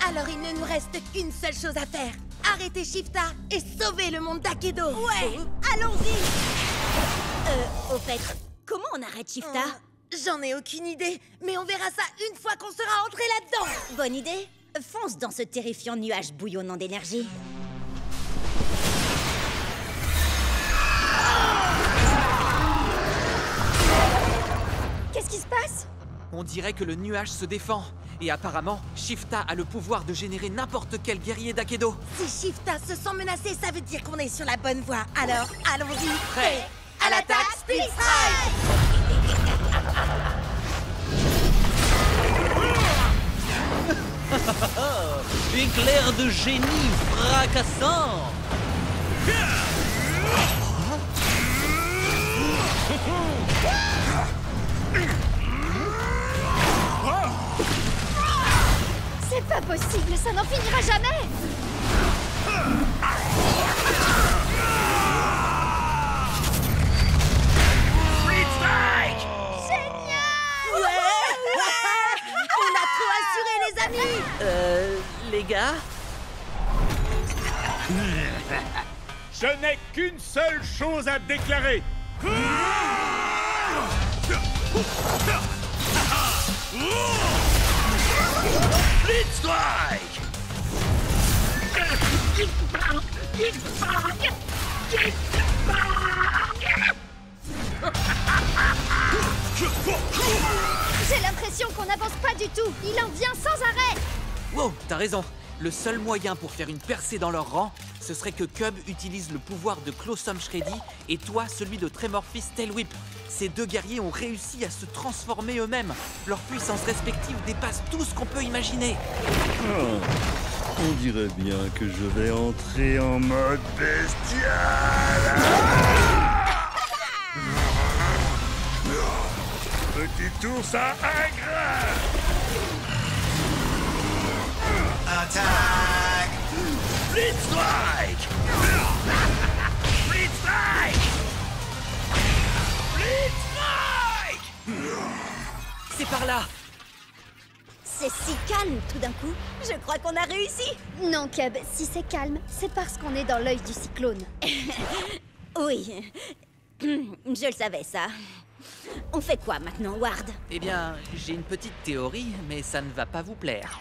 Alors il ne nous reste qu'une seule chose à faire. Arrêter Shifta et sauver le monde d'Akedo. Ouais, allons-y. Au fait, comment on arrête Shifta? J'en ai aucune idée, mais on verra ça une fois qu'on sera entré là-dedans. Bonne idée. Fonce dans ce terrifiant nuage bouillonnant d'énergie. Qu'est-ce qui se passe? On dirait que le nuage se défend. Et apparemment, Shifta a le pouvoir de générer n'importe quel guerrier d'Akedo. Si Shifta se sent menacé, ça veut dire qu'on est sur la bonne voie. Alors, allons-y. Prêt à l'attaque, Split Strike! Éclair de génie fracassant! C'est pas possible, ça n'en finira jamais! Split Strike! Génial! Ouais! On a trop assuré, les amis! Les gars? Je n'ai qu'une seule chose à déclarer. Split Strike! J'ai l'impression qu'on n'avance pas du tout. Il en vient sans arrêt. Wow, t'as raison. Le seul moyen pour faire une percée dans leur rang, ce serait que Cub utilise le pouvoir de Closum Shreddy et toi celui de Tremorphis Tail Whip. Ces deux guerriers ont réussi à se transformer eux-mêmes. Leurs puissances respectives dépassent tout ce qu'on peut imaginer. On dirait bien que je vais entrer en mode bestial. Petit ours à ingrat! Attaque! Split Strike! Split Strike! Split Strike! C'est par là! C'est si calme tout d'un coup. Je crois qu'on a réussi. Non, Cub, si c'est calme, c'est parce qu'on est dans l'œil du cyclone. Oui. Je le savais, ça. On fait quoi maintenant, Ward? Eh bien, j'ai une petite théorie, mais ça ne va pas vous plaire.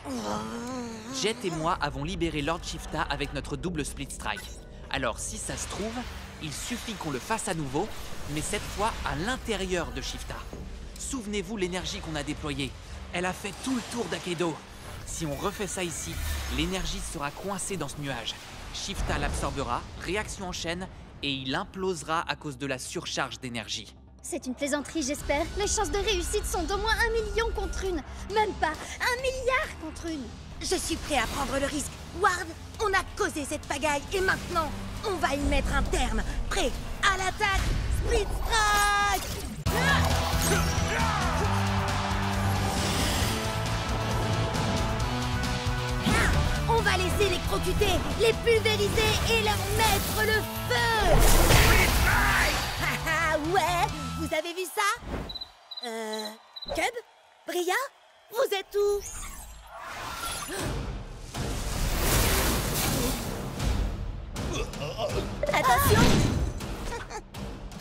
Jet et moi avons libéré Lord Shifta avec notre double split strike. Alors, si ça se trouve, il suffit qu'on le fasse à nouveau, mais cette fois à l'intérieur de Shifta. Souvenez-vous l'énergie qu'on a déployée. Elle a fait tout le tour d'Akedo. Si on refait ça ici, l'énergie sera coincée dans ce nuage. Shifta l'absorbera, réaction en chaîne, et il implosera à cause de la surcharge d'énergie. C'est une plaisanterie, j'espère. Les chances de réussite sont d'au moins 1 million contre une. Même pas 1 milliard contre une. Je suis prêt à prendre le risque. Ward, on a causé cette pagaille et maintenant, on va y mettre un terme. Prêt à l'attaque, Split Strike! On va les électrocuter, les pulvériser et leur mettre le feu! Split Strike! Haha, ouais! Vous avez vu ça? Cub? Bria? Vous êtes où? Attention!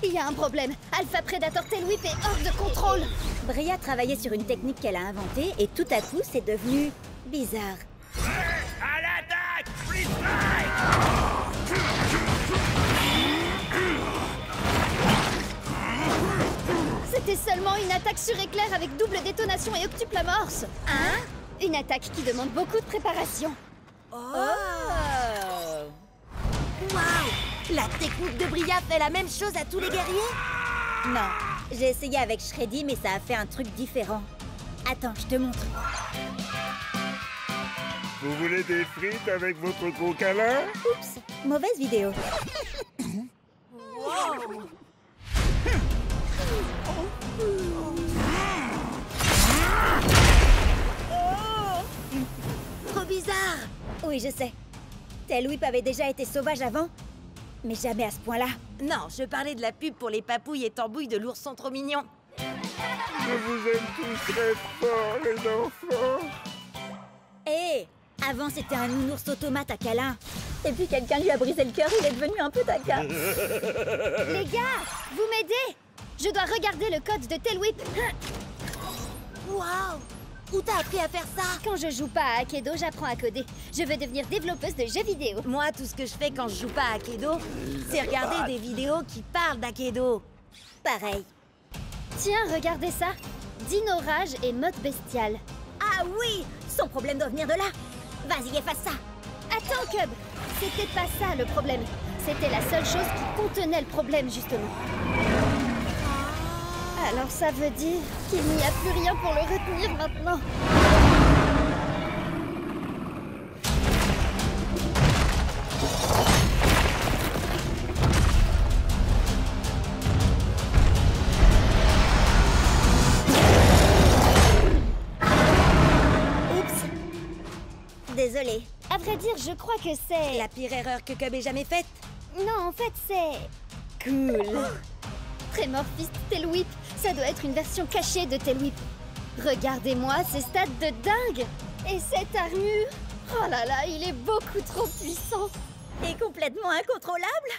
Il y a un problème. Alpha Predator Tail Whip est hors de contrôle. Bria travaillait sur une technique qu'elle a inventée et tout à coup, c'est devenu bizarre. À l'attaque! Split Strike! C'était seulement une attaque sur éclair avec double détonation et octuple amorce. Hein? Une attaque qui demande beaucoup de préparation. Oh! Waouh! La technique de Bria fait la même chose à tous les guerriers? Non, j'ai essayé avec Shreddy, mais ça a fait un truc différent. Attends, je te montre. Vous voulez des frites avec votre gros câlin? Oups, mauvaise vidéo. Wow! Trop bizarre! Oui, je sais. Tail Whip avait déjà été sauvage avant, mais jamais à ce point-là. Non, je parlais de la pub pour les papouilles et tambouilles de l'ourson trop mignon. Je vous aime tous très fort, les enfants. Hé, avant c'était un nounours automate à câlin. Et puis quelqu'un lui a brisé le cœur, il est devenu un peu taquin. Les gars, vous m'aidez? Je dois regarder le code de Tail Whip. Waouh! Où t'as appris à faire ça? Quand je joue pas à Akedo, j'apprends à coder. Je veux devenir développeuse de jeux vidéo. Moi, tout ce que je fais quand je joue pas à Akedo, c'est regarder des vidéos qui parlent d'Akedo. Pareil. Tiens, regardez ça. Dino Rage et mode bestial. Ah oui! Son problème doit venir de là. Vas-y, efface ça. Attends, Cub. C'était pas ça le problème. C'était la seule chose qui contenait le problème, justement. Alors ça veut dire qu'il n'y a plus rien pour le retenir maintenant. Oups. Désolée. À vrai dire, je crois que c'est... La pire erreur que Cub ait jamais faite? Non, en fait, c'est... cool. Tremorfist Tail Whip, ça doit être une version cachée de Tail Whip. Regardez-moi ces stats de dingue! Et cette armure! Oh là là, il est beaucoup trop puissant! Et complètement incontrôlable?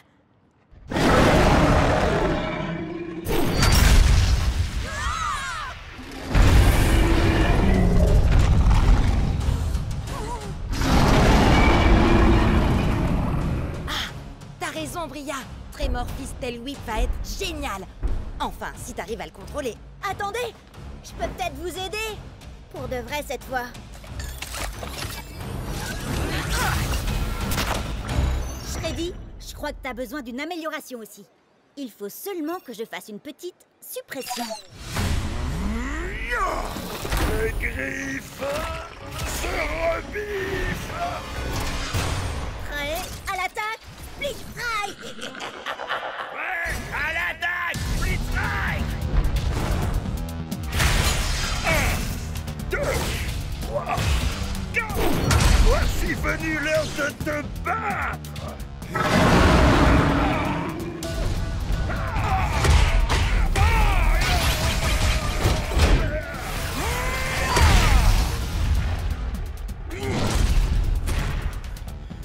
Ah! T'as raison, Bria! Tremorfist Tail Whip va être génial! Enfin, si t'arrives à le contrôler. Attendez! Je peux peut-être vous aider! Pour de vrai cette fois. Shreddy, je crois que t'as besoin d'une amélioration aussi. Il faut seulement que je fasse une petite suppression. Les griffes se rebiffent. Prêt à l'attaque, Split Strike! Ouais, à l'attaque! Split Strike! 1, 2, 3, 4. Voici venu l'heure de te battre.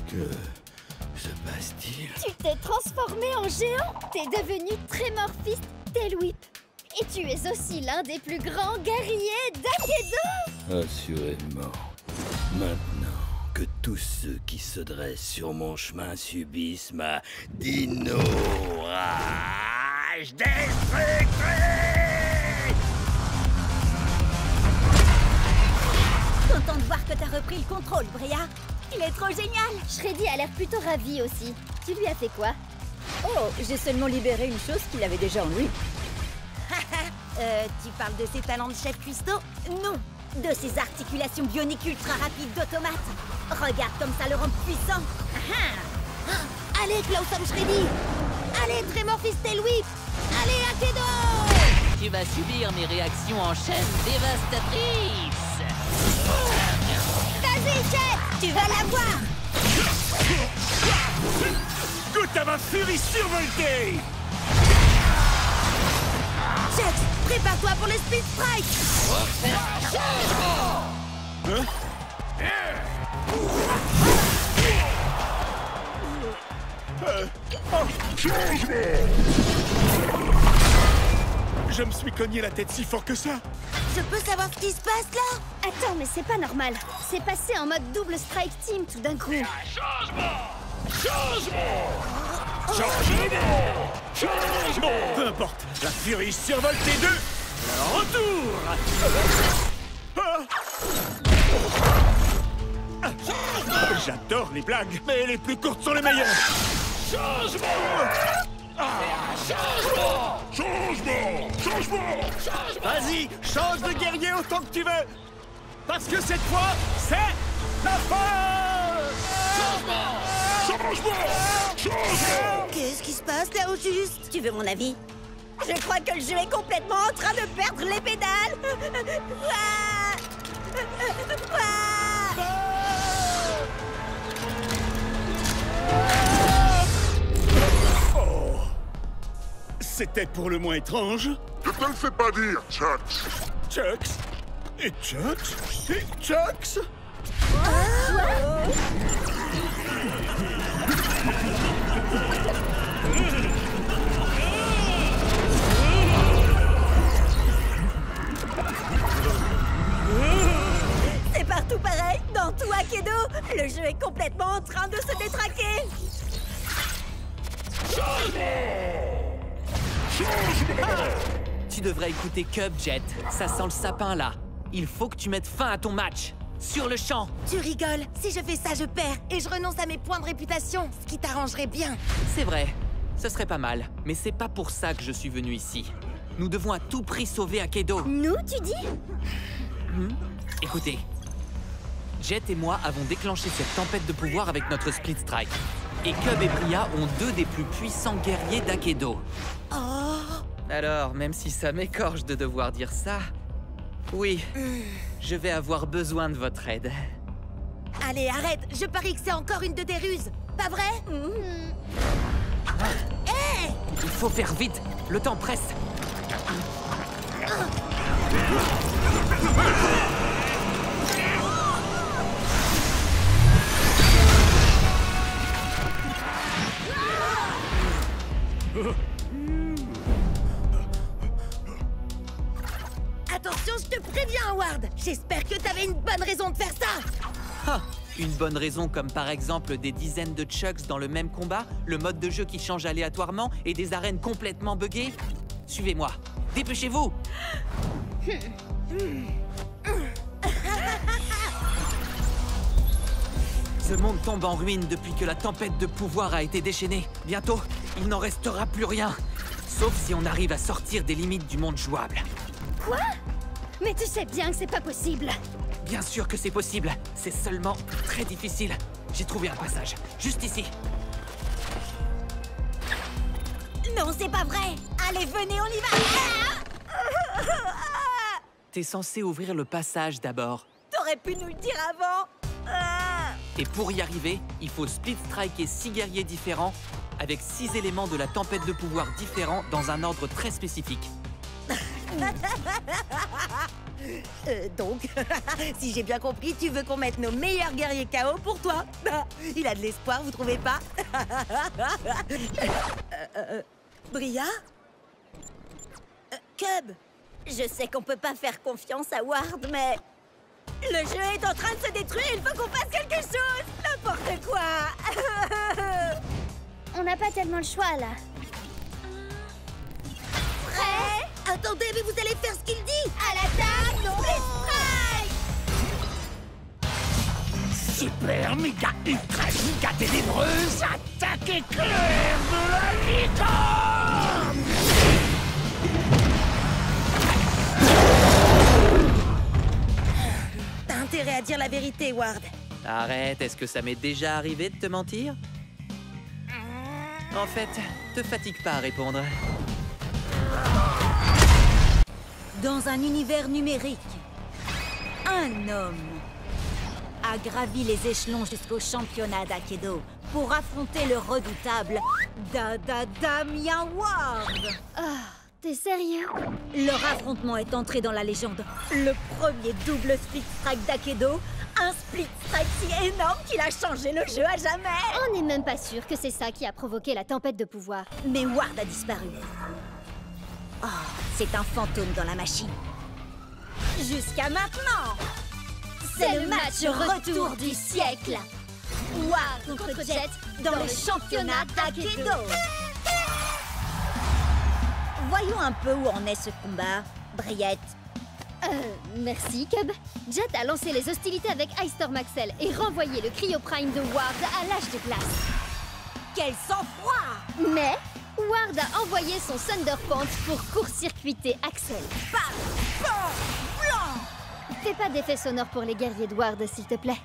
Que se passe-t-il? Tu t'es transformé en géant! T'es devenu Tremorfist Tail Whip! Et tu es aussi l'un des plus grands guerriers d'Akedo! Assurément. Maintenant que tous ceux qui se dressent sur mon chemin subissent ma Dino Rage destructrice! Content de voir que t'as repris le contrôle, Bria. Il est trop génial! Shreddy a l'air plutôt ravi aussi. Tu lui as fait quoi? Oh, j'ai seulement libéré une chose qu'il avait déjà en lui. Tu parles de ses talents de chef cuistot? Non, de ses articulations bioniques ultra rapides d'automate. Regarde comme ça le rend puissant. Allez, Clawsome Shreddy! Allez, Tremorphis Tail Whip! Allez, Akedo! Tu vas subir mes réactions en chaîne dévastatrices. Vas-y, Jet! Tu vas l'avoir! Goûte à ma furie survoltée! Jet, prépare-toi pour le Speed Strike! Je me suis cogné la tête si fort que ça. Je peux savoir ce qui se passe là? Attends, mais c'est pas normal. C'est passé en mode double strike team tout d'un coup. Changement! Peu importe, la furie survoltée 2. Retour! J'adore les blagues, mais les plus courtes sont les meilleures. Vas-y, change de guerrier autant que tu veux! Parce que cette fois, c'est la fin! Qu'est-ce qui se passe là au juste? Tu veux mon avis? Je crois que le jeu est complètement en train de perdre les pédales! C'était pour le moins étrange. Je te le fais pas dire, Chucks. Chucks? Et Chucks? Et Chucks? C'est partout pareil, dans tout Akedo, le jeu est complètement en train de se détraquer. Tu devrais écouter Cub, Jet. Ça sent le sapin, là. Il faut que tu mettes fin à ton match. Sur le champ. Tu rigoles. Si je fais ça, je perds. Et je renonce à mes points de réputation. Ce qui t'arrangerait bien. C'est vrai. Ce serait pas mal. Mais c'est pas pour ça que je suis venu ici. Nous devons à tout prix sauver Akedo. Nous, tu dis? Écoutez. Jet et moi avons déclenché cette tempête de pouvoir avec notre Split Strike. Et Cub et Bria ont deux des plus puissants guerriers d'Akedo. Alors, même si ça m'écorche de devoir dire ça, oui, je vais avoir besoin de votre aide. Allez, arrête. Je parie que c'est encore une de tes ruses. Pas vrai? Hé! Il faut faire vite. Le temps presse. Attention, je te préviens, Howard. J'espère que t'avais une bonne raison de faire ça. Une bonne raison comme par exemple des dizaines de Chucks dans le même combat, le mode de jeu qui change aléatoirement et des arènes complètement buggées. Suivez-moi. Dépêchez-vous. Ce monde tombe en ruine depuis que la tempête de pouvoir a été déchaînée. Bientôt, il n'en restera plus rien. Sauf si on arrive à sortir des limites du monde jouable. Quoi? Mais tu sais bien que c'est pas possible. Bien sûr que c'est possible. C'est seulement très difficile. J'ai trouvé un passage. Juste ici. Non, c'est pas vrai. Allez, venez, on y va. T'es censé ouvrir le passage d'abord. T'aurais pu nous le dire avant. Et pour y arriver, il faut split striker 6 guerriers différents avec 6 éléments de la tempête de pouvoir différents dans un ordre très spécifique. Donc, si j'ai bien compris, tu veux qu'on mette nos meilleurs guerriers KO pour toi. Il a de l'espoir, vous trouvez pas? Bria? Cub? Je sais qu'on peut pas faire confiance à Ward, mais... Le jeu est en train de se détruire, il faut qu'on fasse quelque chose! N'importe quoi! On n'a pas tellement le choix, là. Prêt? Attendez, mais vous allez faire ce qu'il dit! À l'attaque! Non! Strike! Super méga ultra giga ténébreuse, attaque éclair de la licorne! intérêt à dire la vérité, Ward. Arrête, est-ce que ça m'est déjà arrivé de te mentir? En fait, te fatigue pas à répondre. Dans un univers numérique, un homme a gravi les échelons jusqu'au championnat d'Aikido pour affronter le redoutable Damien Ward. Ah, t'es sérieux? Leur affrontement est entré dans la légende. Le premier double split strike d'Aikido, un split strike si énorme qu'il a changé le jeu à jamais. On n'est même pas sûr que c'est ça qui a provoqué la tempête de pouvoir. Mais Ward a disparu. Oh, c'est un fantôme dans la machine. Jusqu'à maintenant. C'est le match retour du siècle. Ward contre Jet dans le championnat d'Aikido. Voyons un peu où en est ce combat, Briette. Merci, Cub. Jet a lancé les hostilités avec Ice Storm Axel et renvoyé le Cryo Prime de Ward à l'âge de glace. Quel sang-froid! Mais Ward a envoyé son Thunder Punch pour court-circuiter Axel. Fais pas d'effet sonore pour les guerriers de Ward, s'il te plaît.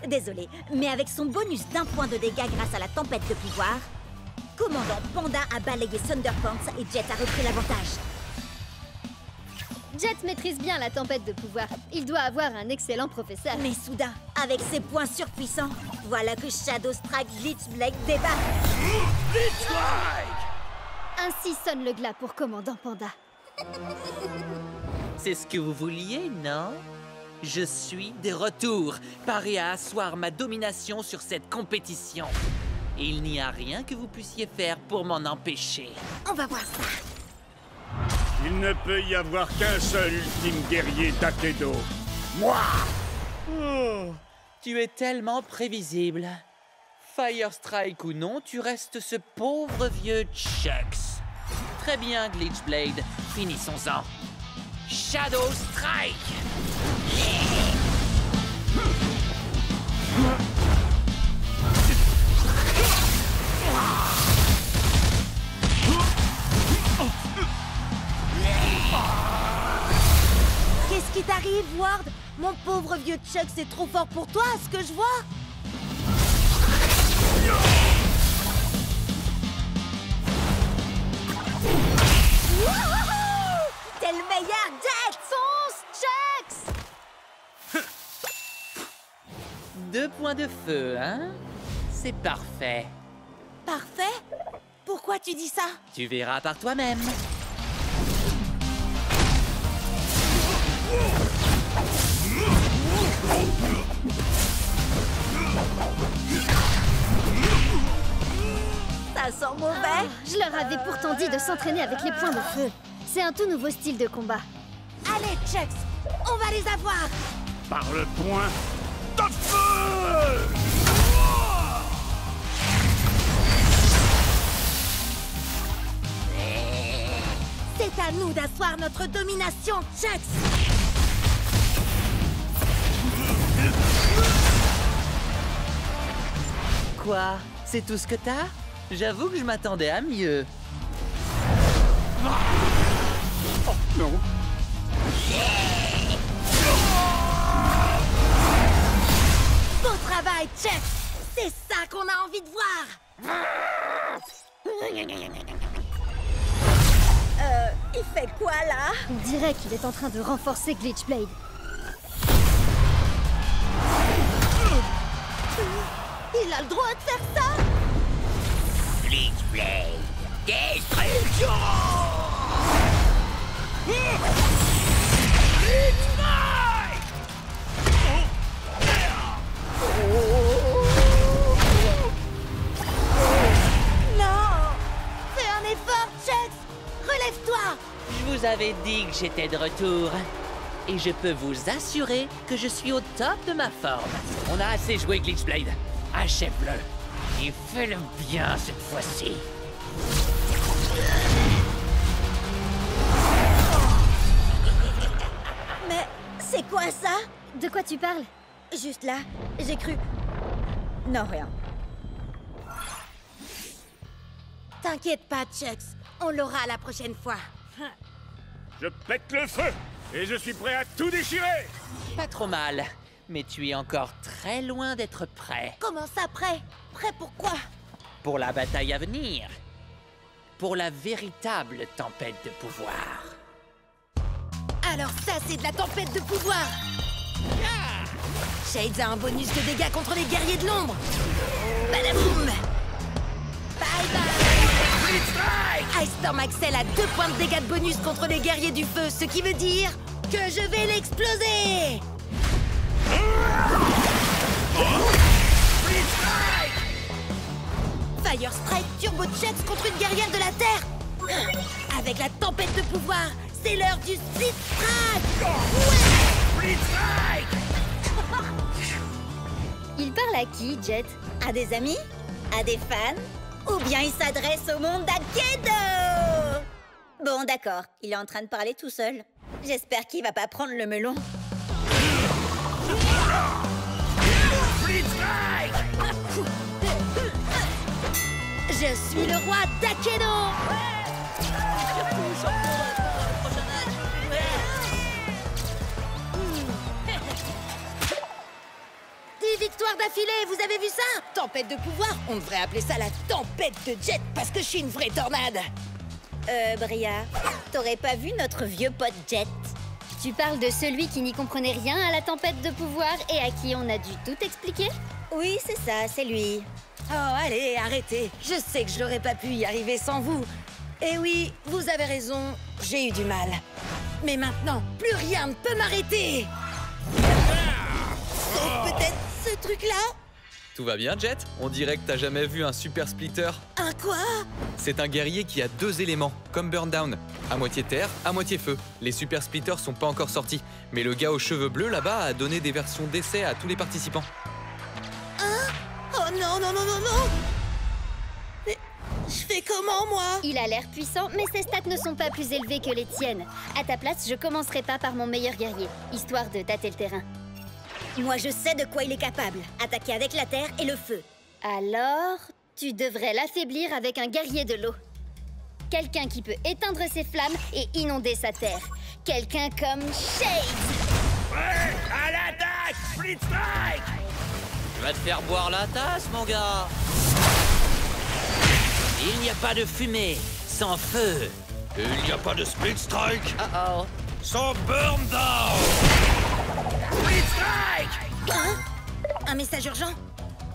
Désolé, mais avec son bonus d'1 point de dégâts grâce à la tempête de pouvoir, Commandant Panda a balayé Thunderpants et Jet a repris l'avantage. Jet maîtrise bien la tempête de pouvoir. Il doit avoir un excellent professeur. Mais soudain, avec ses points surpuissants, voilà que Shadow Strike Glitch Blade débarque. Glitch Strike! Ainsi sonne le glas pour Commandant Panda. C'est ce que vous vouliez, non? Je suis de retour, paré à asseoir ma domination sur cette compétition. Et il n'y a rien que vous puissiez faire pour m'en empêcher. On va voir ça. Il ne peut y avoir qu'un seul ultime guerrier d'Aikido. Moi! Oh, tu es tellement prévisible. Fire Strike ou non, tu restes ce pauvre vieux Chucks. Très bien, Glitchblade. Finissons-en. Shadow Strike! Qu'est-ce qui t'arrive, Ward? Mon pauvre vieux Chuck, c'est trop fort pour toi, ce que je vois. T'es le meilleur, Jet! Fonce, Chucks! 2 points de feu, hein? C'est parfait. Parfait? Pourquoi tu dis ça? Tu verras par toi-même. Ça sent mauvais. Je leur avais pourtant dit de s'entraîner avec les points de feu. C'est un tout nouveau style de combat. Allez, Chucks, on va les avoir. Par le point de feu! C'est à nous d'asseoir notre domination, Chucks. Quoi? C'est tout ce que t'as? J'avoue que je m'attendais à mieux. Oh, non. Bon travail, Chucks. C'est ça qu'on a envie de voir. Il fait quoi, là? On dirait qu'il est en train de renforcer Glitchblade. Il a le droit de faire ça? Glitchblade! Destruction! Non! Fais un effort, Chucks! Relève-toi! Je vous avais dit que j'étais de retour. Et je peux vous assurer que je suis au top de ma forme. On a assez joué, Glitchblade. Achève-le. Et fais-le bien cette fois-ci. Mais c'est quoi ça? De quoi tu parles? Juste là, j'ai cru... Non, rien. T'inquiète pas, Chucks. On l'aura la prochaine fois. Je pète le feu et je suis prêt à tout déchirer. Pas trop mal. mais tu es encore très loin d'être prêt. Comment ça, prêt? Prêt pour quoi? Pour la bataille à venir. Pour la véritable tempête de pouvoir. Alors ça, c'est de la tempête de pouvoir. Shades a un bonus de dégâts contre les guerriers de l'ombre. Badaboum. Bye bye. Ice Storm Axel a 2 points de dégâts de bonus contre les guerriers du feu, ce qui veut dire que je vais l'exploser. Fire Strike Turbo Jets contre une guerrière de la Terre. Avec la tempête de pouvoir, c'est l'heure du Split Strike. Ouais. Split Strike. Il parle à qui, Jet? À des amis? À des fans? Ou bien il s'adresse au monde d'Akedo? Bon, d'accord, il est en train de parler tout seul. J'espère qu'il va pas prendre le melon. Je suis le roi d'Akedo. 10 victoires d'affilée, vous avez vu ça? Tempête de pouvoir? On devrait appeler ça la tempête de jet parce que je suis une vraie tornade. Bria, t'aurais pas vu notre vieux pote Jet? Tu parles de celui qui n'y comprenait rien à la tempête de pouvoir et à qui on a dû tout expliquer? Oui, c'est ça, c'est lui. Oh, allez, arrêtez. Je sais que je n'aurais pas pu y arriver sans vous. Et oui, vous avez raison, j'ai eu du mal. Mais maintenant, plus rien ne peut m'arrêter. Sauf peut-être ce truc-là. Tout va bien, Jet? On dirait que t'as jamais vu un super splitter. Un quoi? C'est un guerrier qui a 2 éléments, comme Burndown. À moitié terre, à moitié feu. Les super splitters sont pas encore sortis, mais le gars aux cheveux bleus là-bas a donné des versions d'essai à tous les participants. Hein? Oh non, non, non, non, non! Mais je fais comment, moi? Il a l'air puissant, mais ses stats ne sont pas plus élevés que les tiennes. À ta place, je commencerai pas par mon meilleur guerrier, histoire de tâter le terrain. Moi, je sais de quoi il est capable. Attaquer avec la terre et le feu. Alors, tu devrais l'affaiblir avec un guerrier de l'eau. Quelqu'un qui peut éteindre ses flammes et inonder sa terre. Quelqu'un comme Shades. Ouais, à l'attaque! Split Strike! Tu vas te faire boire la tasse, mon gars. Il n'y a pas de fumée sans feu. Et il n'y a pas de Split Strike Oh-oh. sans Burn Down! Split Strike! Hein? Un message urgent?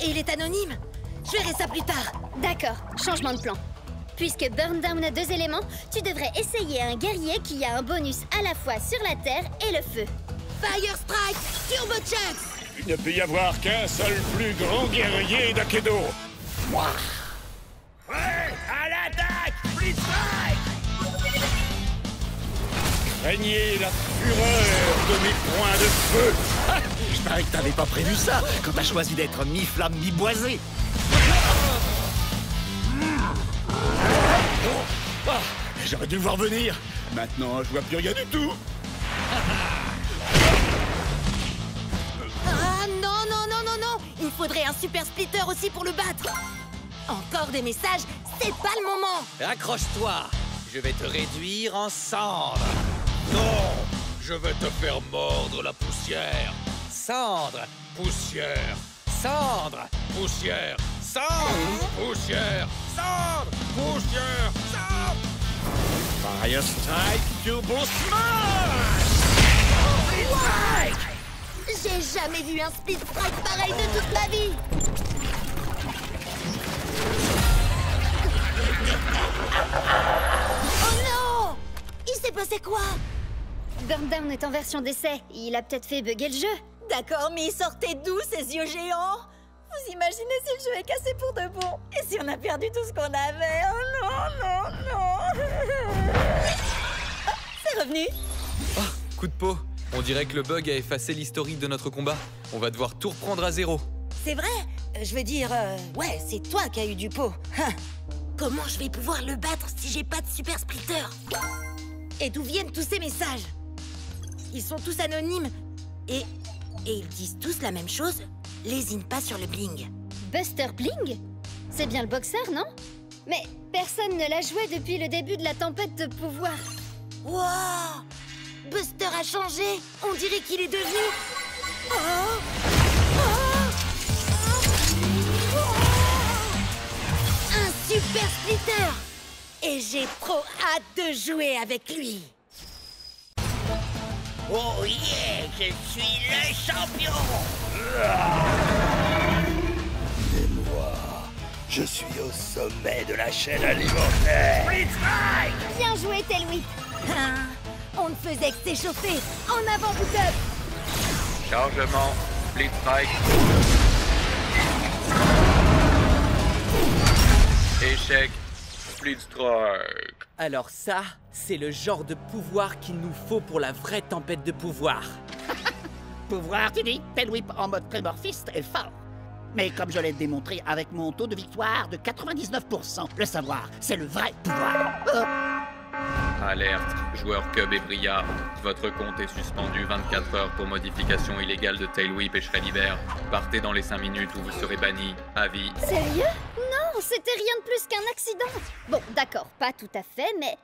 Et il est anonyme? Je verrai ça plus tard. D'accord, changement de plan. Puisque Burndown a 2 éléments, tu devrais essayer un guerrier qui a un bonus à la fois sur la terre et le feu. Fire Strike Turbo Chucks! Il ne peut y avoir qu'un seul plus grand guerrier d'Akedo. Moi. Ouais, à l'attaque! Split Strike! Craignez la fureur de mes points de feu. Ah, je parie que t'avais pas prévu ça quand t'as choisi d'être mi-flamme, mi-boisé. Ah, j'aurais dû le voir venir. Maintenant, je vois plus rien du tout. Ah non, non, non, non, non! Il faudrait un super splitter aussi pour le battre. Encore des messages, c'est pas le moment. Accroche-toi, je vais te réduire en cendres. Non, je vais te faire mordre la poussière. Cendre, poussière, cendre, poussière, cendre, poussière, cendre, poussière, cendre. Fire Strike Turbo Smash! Split Strike! J'ai jamais vu un split strike pareil de toute ma vie. Oh non! Il s'est passé quoi? Burndown est en version d'essai. Il a peut-être fait bugger le jeu. D'accord, mais il sortait d'où ces yeux géants? Vous imaginez si le jeu est cassé pour de bon? Et si on a perdu tout ce qu'on avait? Oh non, non, non! Oh, c'est revenu! Oh, coup de peau. On dirait que le bug a effacé l'historique de notre combat. On va devoir tout reprendre à zéro. C'est vrai? Je veux dire, ouais, c'est toi qui as eu du pot. Hein. Comment je vais pouvoir le battre si j'ai pas de super splitter? Et d'où viennent tous ces messages? Ils sont tous anonymes. Et ils disent tous la même chose. Lésine pas sur le bling. Buster Bling? C'est bien le boxeur, non? Mais personne ne l'a joué depuis le début de la tempête de pouvoir. Wow! Buster a changé. On dirait qu'il est devenu... Un super splitter! Et j'ai trop hâte de jouer avec lui! Oh yeah, je suis le champion! Et moi, je suis au sommet de la chaîne alimentaire. Blitzstrike! Bien joué, Tailwhip. On ne faisait que s'échauffer! En avant, Boot-Up! Chargement, Split Strike. Échec, Split Strike. Alors ça, c'est le genre de pouvoir qu'il nous faut pour la vraie tempête de pouvoir. Pouvoir, tu dis? Tailwhip en mode prémorphiste est fort. Mais comme je l'ai démontré avec mon taux de victoire de 99%, le savoir, c'est le vrai pouvoir. Alerte, joueur Cub et Bria. Votre compte est suspendu 24 heures pour modification illégale de Tailwhip et Shreddiver. Partez dans les 5 minutes où vous serez banni. Avis. Sérieux? Non, c'était rien de plus qu'un accident. Bon, d'accord, pas tout à fait, mais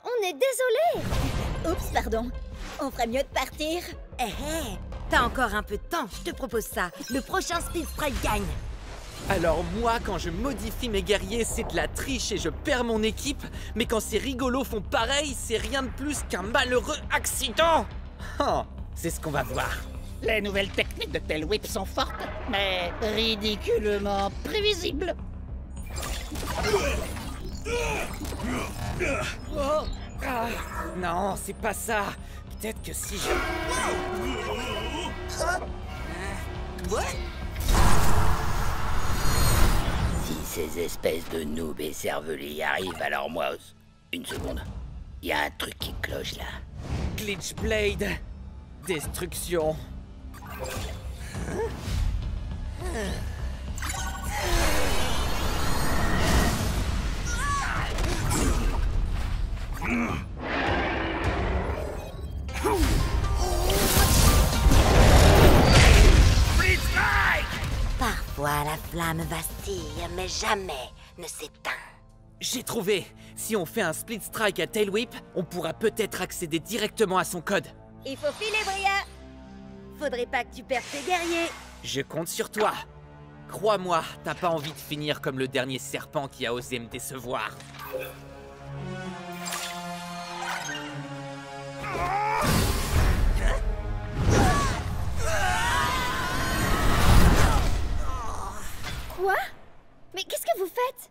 on est désolé. Oups, pardon. On ferait mieux de partir. Eh hé! T'as encore un peu de temps, je te propose ça. Le prochain Speed Strike gagne. Alors moi, quand je modifie mes guerriers, c'est de la triche et je perds mon équipe. Mais quand ces rigolos font pareil, c'est rien de plus qu'un malheureux accident. Oh, c'est ce qu'on va voir. Les nouvelles techniques de Tailwhip sont fortes, mais ridiculement prévisibles. Oh, ah, non, c'est pas ça. Peut-être que si je... Si ces espèces de noobs et cervelés arrivent, alors moi... Une seconde. Il y a un truc qui cloche là. Glitchblade. Destruction. Parfois la flamme vacille, mais jamais ne s'éteint. J'ai trouvé. Si on fait un split strike à Tailwhip, on pourra peut-être accéder directement à son code. Il faut filer, Bria. Faudrait pas que tu perdes tes guerriers. Je compte sur toi. Crois-moi, t'as pas envie de finir comme le dernier serpent qui a osé me décevoir. Quoi? Mais qu'est-ce que vous faites?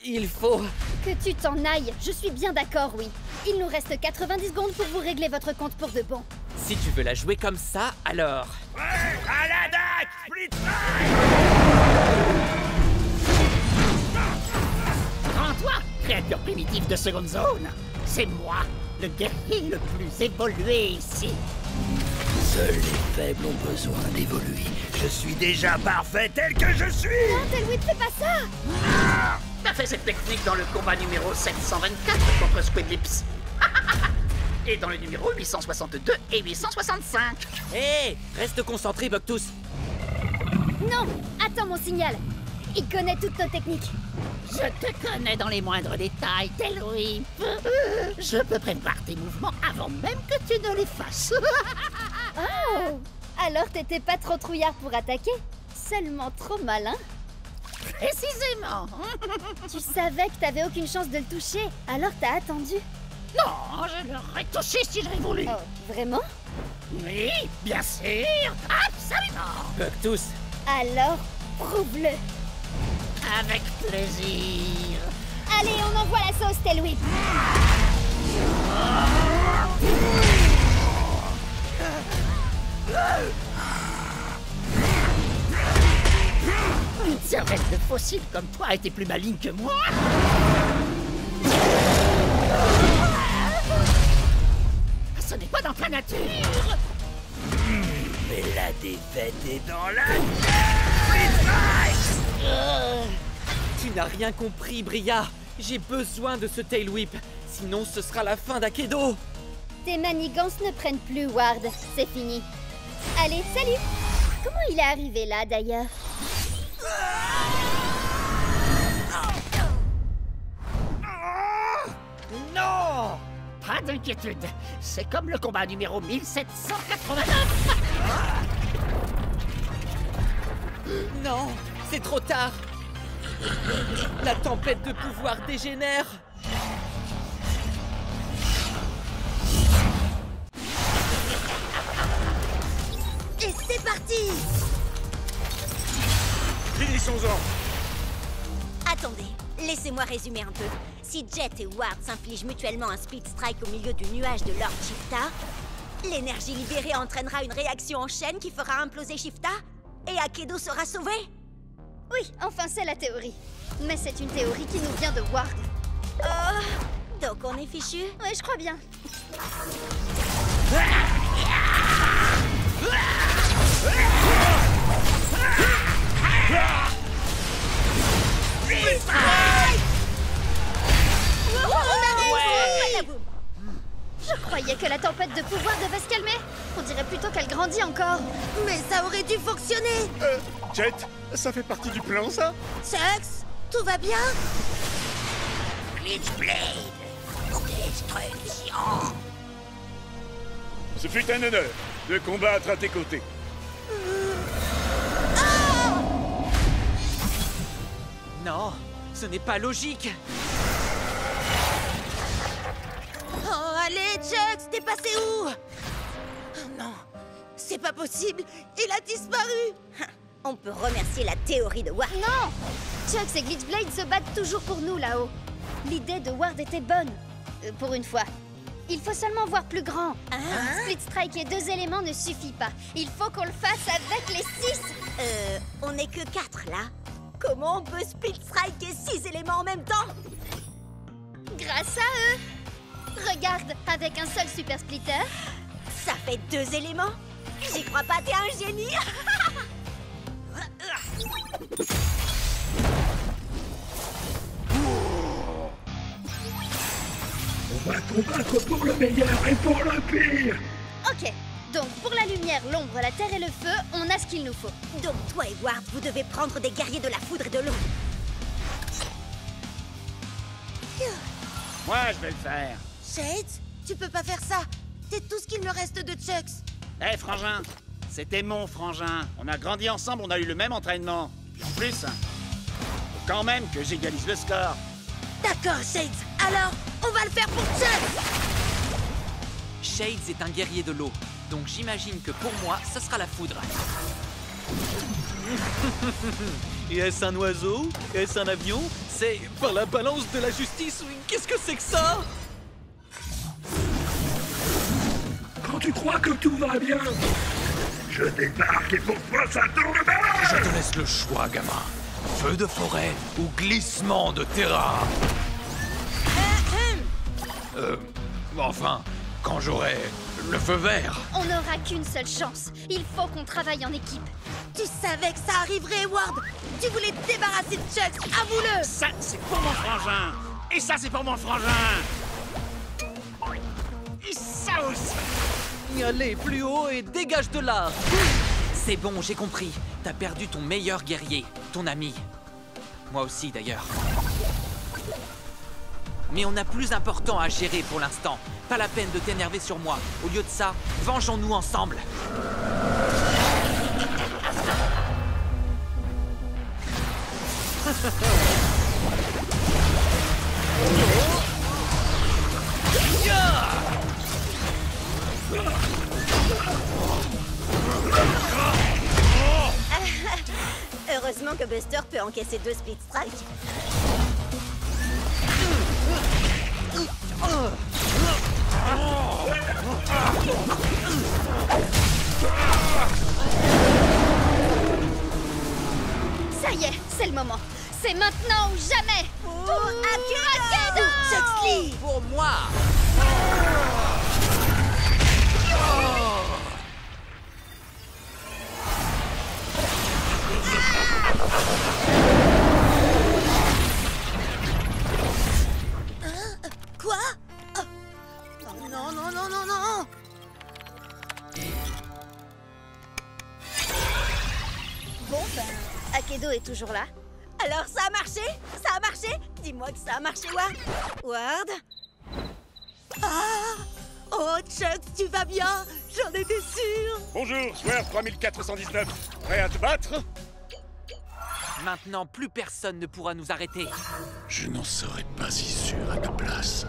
Il faut... Que tu t'en ailles, je suis bien d'accord, oui. Il nous reste 90 secondes pour vous régler votre compte pour de bon. Si tu veux la jouer comme ça, alors... À l'attaque! Split Rends-toi, créature primitive de seconde zone. C'est moi, le guerrier le plus évolué ici. Seuls les faibles ont besoin d'évoluer. Je suis déjà parfait tel que je suis! Non, Tailwhip, fais pas ça! T'as fait cette technique dans le combat numéro 724 contre Squidlips. Et dans le numéro 862 et 865. Hé, reste concentré, Bucktooth. Non, attends mon signal. Il connaît toutes nos techniques. Je te connais dans les moindres détails, Tailwhip. Je peux prévoir tes mouvements avant même que tu ne les fasses. Oh! Alors t'étais pas trop trouillard pour attaquer? Seulement trop malin? Précisément. Tu savais que t'avais aucune chance de le toucher, alors t'as attendu. Non, je l'aurais touché si j'avais voulu. Oh, vraiment? Oui, bien sûr. Absolument. Bucktooth. Alors, prouve-le. Avec plaisir. Allez, on envoie la sauce, Tailwhip. Une cervelle de fossile comme toi a été plus maligne que moi. Ce n'est pas dans ta nature. Mais la défaite est dans la... Tu n'as rien compris, Bria. J'ai besoin de ce Tailwhip. Sinon, ce sera la fin d'Akedo. Tes manigances ne prennent plus, Ward. C'est fini. Allez, salut. Comment il est arrivé là, d'ailleurs? Non! Pas d'inquiétude. C'est comme le combat numéro 1789. Non, c'est trop tard. La tempête de pouvoir dégénère. Et c'est parti! Finissons-en! Attendez, laissez-moi résumer un peu. Si Jet et Ward s'infligent mutuellement un Speed Strike au milieu du nuage de Lord Shifta, l'énergie libérée entraînera une réaction en chaîne qui fera imploser Shifta et Akedo sera sauvé? Oui, enfin c'est la théorie. Mais c'est une théorie qui nous vient de Ward. Oh, donc on est fichu? Oui, je crois bien. Je croyais que la tempête de pouvoir devait se calmer. On dirait plutôt qu'elle grandit encore. Mais ça aurait dû fonctionner. Jet, ça fait partie du plan, ça? Chux, tout va bien? Glitchblade, destruction. Ce fut un honneur de combattre à tes côtés. Non, ce n'est pas logique. Oh, allez, Chux, t'es passé où? Non, c'est pas possible, il a disparu. On peut remercier la théorie de Ward. Non! Chux et Glitchblade se battent toujours pour nous là-haut. L'idée de Ward était bonne. Pour une fois. Il faut seulement voir plus grand. Split Strike et 2 éléments ne suffit pas. Il faut qu'on le fasse avec les 6. On n'est que 4 là. Comment on peut Split Strike et 6 éléments en même temps? Grâce à eux. Regarde, avec un seul Super Splitter. Ça fait 2 éléments? J'y crois pas, t'es un génie. On va combattre pour le meilleur et pour le pire. Ok, donc pour la lumière, l'ombre, la terre et le feu, on a ce qu'il nous faut. Donc toi et Ward, vous devez prendre des guerriers de la foudre et de l'eau. Moi, je vais le faire. Shades, tu peux pas faire ça. C'est tout ce qu'il me reste de Chux. Hé, frangin, c'était mon frangin. On a grandi ensemble, on a eu le même entraînement. En plus, faut quand même que j'égalise le score. D'accord, Shades. Alors, on va le faire pour Chux. Shades est un guerrier de l'eau, donc j'imagine que pour moi, ce sera la foudre. Et est-ce un oiseau? Est-ce un avion? C'est par la balance de la justice? Qu'est-ce que c'est que ça? Quand tu crois que tout va bien, je débarque et pour toi ça tourne mal. Je te laisse le choix, gamin. Feu de forêt ou glissement de terrain. Enfin, quand j'aurai le feu vert. On n'aura qu'une seule chance. Il faut qu'on travaille en équipe. Tu savais que ça arriverait, Ward. Tu voulais te débarrasser de Chux. Avoue-le. Ça, c'est pour mon frangin. Et ça, c'est pour mon frangin. Et ça aussi. Allez, plus haut et dégage de là. C'est bon, j'ai compris. T'as perdu ton meilleur guerrier, ton ami. Moi aussi, d'ailleurs. Mais on a plus important à gérer pour l'instant. Pas la peine de t'énerver sur moi. Au lieu de ça, vengeons-nous ensemble. Heureusement que Buster peut encaisser 2 Speed Strike. Ça y est, c'est le moment. C'est maintenant ou jamais. Pour Akedo! Chuxley! Pour moi! Quoi? Non, non, non, non, non! Bon, ben, Akedo est toujours là. Alors ça a marché? Ça a marché? Dis-moi que ça a marché, Ward. Ward? Ah! Oh, Chux, tu vas bien? J'en étais sûre! Bonjour, joueur 3419. Prêt à te battre? Maintenant, plus personne ne pourra nous arrêter. Je n'en serais pas si sûr à ta place.